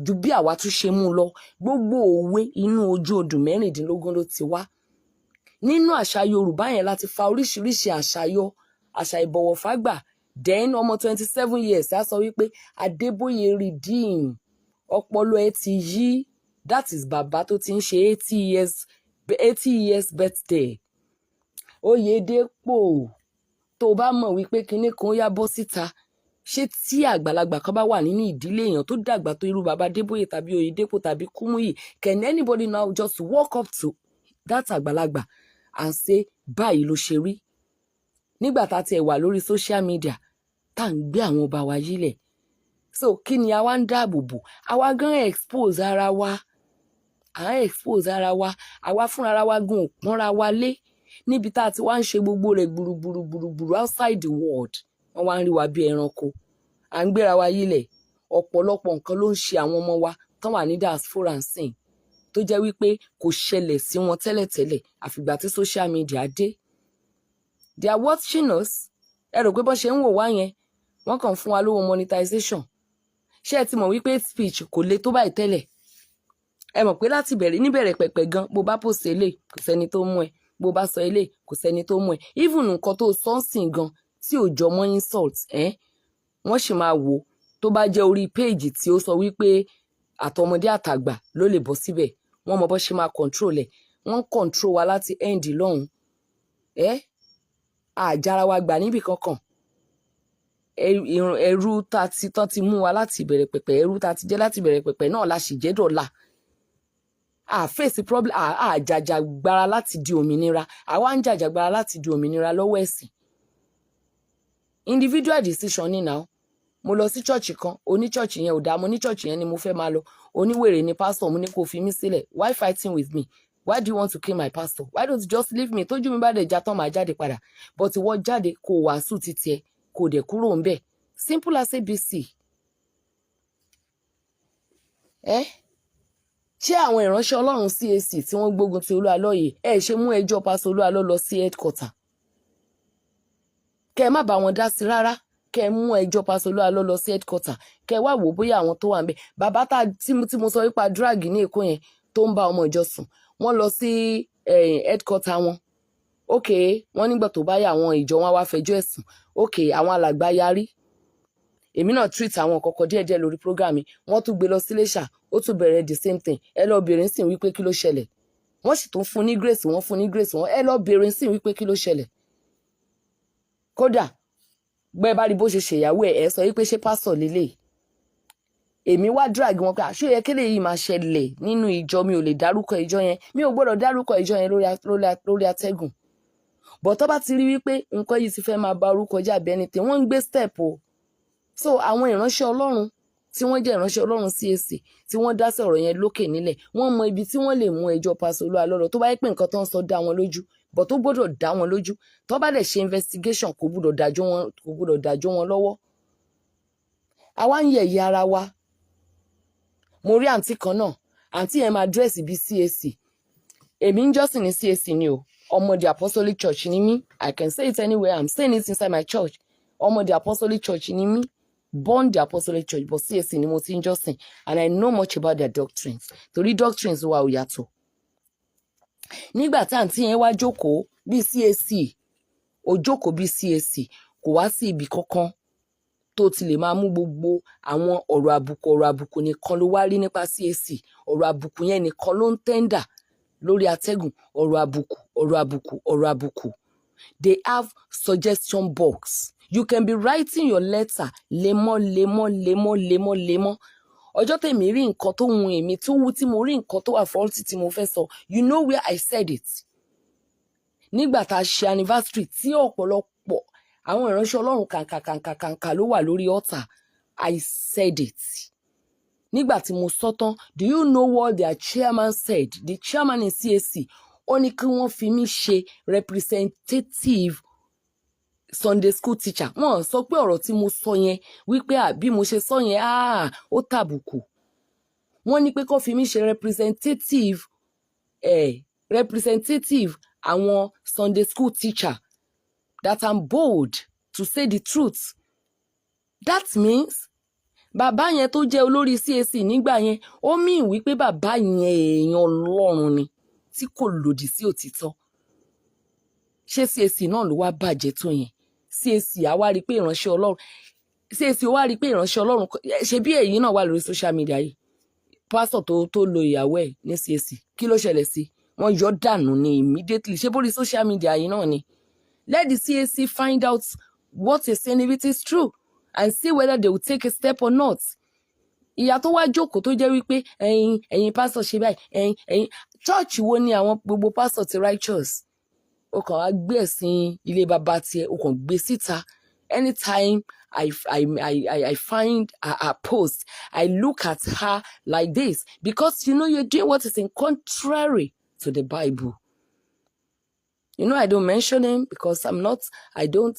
ju bí àwa tún ṣe mú lọ gbogbo òwe inú ojú odù 16 ló ti wá nínú àṣà Yorùbá yẹn láti fa oríṣiríṣi àṣà yọ àṣà ìbọ̀wọ̀ fágbà then ọmọ 27 years á sọ wípé Adébóyè redeem ọpọlọ ẹ ti yí that is bàbá tó ti ń ṣe 80 years birthday Oyèdépò tó bá mọ̀ wípé kinní kan yá bọ́ síta ṣé tí àgbàlagbà kan bá wà nínú ìdílé èèyàn tó dàgbà tó irú bàbá Adébóyè tàbí Oyèdépò tàbí Kúmúyì can anybody now just walk up to that àgbàlagbà and say báyìí ló ṣe rí nígbà tá a ti wà lórí social media tá à ń gbé àwọn ọba wa yílẹ̀ so kí ni àwa ń dáàbò bò àwa gan expose ara wa àwa fúnra wa gan òpọ́nra wa lé níbi tá a ti wá ń ṣe gbogbo rẹ̀ gbùrùgbùrù outside the world wọ́n wá ń rí wa bí ẹranko à ń gbéra wa yílẹ̀ ọ̀pọ̀lọpọ̀ nǹkan ló ń ṣe àwọn ọmọ wa tán wà ní diaspora ń sìn tó jẹ́ wípé kò ṣẹlẹ̀ sí wọn tẹ́lẹ̀tẹ́lẹ̀ àfìgbà tí social media dé they are watching us ẹ rò pé bọ́n ṣe ń wò wá yẹn wọ́n kàn fún wa lówó monetization ṣé ẹ ti mọ̀ wípé speech kò le tó báyìí tẹ́lẹ̀ ẹ mọ̀ pé láti níbẹ̀rẹ̀ pẹ̀pẹ̀ gan bó bá post eléyìí kò sẹ́ni tó mú ẹ bó bá sọ eléyìí kò sẹ́ni tó mú ẹ even nǹkan tó sọ ń sìn gan tí ò jọ mọ́ insult wọ́n sì máa wò tó bá jẹ́ orí péèjì tí ó sọ wípé àtọmọdé àtàgbà ló lè bọ́ síbẹ̀ wọ́n mọ bó ṣe máa control ẹ̀ wọ́n control wa láti end lọ́hùn àjára wa gbà níbì kankan ẹrú tán ti mú wa láti ìbẹ̀rẹ̀ pẹ̀pẹ̀ ẹrú tá ti jẹ́ láti ìbẹ̀rẹ̀ pẹ̀pẹ̀ náà la sì jẹ́ dọ̀la face problem àjàjàgbara láti di òmìnira àwa ń jàjàgbara láti di òmìnira lọ́wọ́ ẹ̀sìn individual decision ni now mo lọ sí church kan oní church yẹn ò dáa mo ní church yẹn ni mo fẹ́ máa lọ oníwèrè ni pastor mo ní kó fi mí sílẹ̀ why fighting with me why do you want to kill my pastor why don't you just leave me tójú mi bá dẹ̀ já tán máa jáde padà but ìwọ jáde kó wàásù títí ẹ kó dẹ̀ kúrò ń bẹ̀ simple as ABC ṣé àwọn ìránṣẹ́ Ọlọ́run CAC tí wọ́n gbógun ti Olúalọ́yè ṣe mú ẹjọ́ pásọ Olúalọ́ lọ sí headquarter kẹ́ ẹ má bá wọn dá sí rárá kẹ́ ẹ mú ẹjọ́ pásọ Olúalọ́ lọ sí headquarter kẹ́ ẹ wá wò bóyá àwọn tó wà ń bẹ̀ bàbá tí mo sọ wípa drag ní Èkó yẹn tó ń bá ọmọ ìjọ sùn wọ́n lọ sí headquarter wọn wọ́n nígbà tó bá yá àwọn ìjọ wọn wá fẹjọ́ ẹ̀sùn àwọn alàgbà yarí èmi náà treat àwọn kọ̀kọ̀ díẹ̀díẹ̀ lórí program mi wọ́n tún gbé lọ sí Iléṣà ó tún bẹ̀rẹ̀ the same thing ẹ lọ bèrè ń sìn wípé kí ló ṣẹlẹ̀ wọ́n sì tún fún ní grace wọ́n ẹ lọ bèrè ń sìn wípé kí ló ṣẹlẹ̀ kódà gbẹ́ bá rí bó ṣe ṣèyàwó ẹ̀ sọ wípé ṣé pásọ̀ lélẹ̀ èmi wá drag wọn pé àṣé yẹ kéde yìí máa ṣẹlẹ̀ nínú ìjọ mi ò lè dárúkọ ìjọ yẹn mi ò gbọ́dọ̀ dárúkọ ìjọ yẹn lórí atẹ́gùn bọ̀ tó bá ti rí wípé nǹkan yìí ti fẹ́ máa ba orúkọ jẹ́ àbí anything wọ́n ń gbé step o so àwọn ìránṣẹ́ Ọlọ́run tí wọ́n jẹ́ ìránṣẹ́ Ọlọ́run CAC tí wọ́n dá sí ọ̀rọ̀ yẹn lókè nílẹ̀ wọ́n mọ ibi tí wọ́n lè mú ẹjọ́ pásọ Olúalọ́ tó bá yẹ pé nǹkan tó ń sọ dá wọn lójú bọ̀ tó gbọ́dọ̀ dá wọn lójú tó bá dẹ̀ ṣe investigation kò gbọ́dọ̀ dájọ́ wọn lọ́wọ́ àwa ń yẹ̀yẹ́ ara wa mo rí àǹtí kan náà àǹtí yẹn máa dírẹ́sì bíi CAC èmi ń jọ́sìn ní CAC ni o ọmọ the Apostolic Church ni mí I can say it anywhere I'm saying it inside my church ọmọ the Apostolic Church ni mí born the Apostolic Church but CAC ni mo ti ń jọ́sìn and I know much about their doctrines torí doctrines wa ò yàtọ̀ nígbà tí àǹtí yẹn wá jókòó bí CAC ó jókòó bí CAC kò wá sí ibì kankan tó ti lè máa mú gbogbo àwọn ọ̀rọ̀ àbùkù nìkan ló wá rí nípa CAC ọ̀rọ̀ àbùkù yẹn nìkan ló ń tẹ́ndà lórí atẹ́gùn ọ̀rọ̀ àbùkù. They have suggestion box. You can be writing your letter lemọ́. Ọjọ́ tèmi rí nǹkan tó wù èmi tó wù tí mo rí nǹkan tó wà faulty tí mo fẹ́ sọ, you know where I said it. Nígbà tá a ṣe anniversary tí ọ̀pọ̀lọpọ̀ àwọn ìránṣẹ́ Ọlọ́run kàǹkà ló wà lórí altar, I said it. Nígbà tí mo sọ tán, do you know what their chairman said? The chairman in CAC, ó ní kí wọ́n fi mí ṣe representative Sunday school teacher. Wọ́n sọ pé ọ̀rọ̀ tí mo sọ yẹn wípé àbí mo ṣe sọ yẹn ó tàbùkù. Wọ́n ní pé kó fi mí ṣe representative àwọn Sunday school teacher, that I'm bold to say the truth. That means bàbá yẹn tó jẹ́ olórí CAC nígbà yẹn ó mean wípé bàbá yẹn èèyàn Ọlọ́run ni tí kò lòdì sí òtítọ́. Ṣé CAC náà ló wá bàjẹ́ tó yẹn? CAC á wá rí pé ìránṣẹ́ Ọlọ́run ṣe bí èyí náà wà lórí social media yìí. Pásítọ̀ tó lo ìyàwó ẹ̀ ní CAC kí ló ṣẹlẹ̀ sí? Wọ́n yọ dànù ní immediately. Ṣé bórí social media yìí náà ni? Let the CAC find out what is saying, if it is true, and see whether they will take a step or not. Ìyá tó wá jókòó tó jẹ́ wípé ẹ̀yin pásítọ̀ ṣe báyìí ẹ̀yin church wo ni àwọn gbogbo pásítọ̀ ti righteous? Ó kàn wá gbé ẹ̀sìn ilé bàbá tiẹ̀ ó kàn gbé síta. Anytime I find a post, I look at her like this because you know you're doing what is in contrary to the Bible. You know I don't mention him because I don't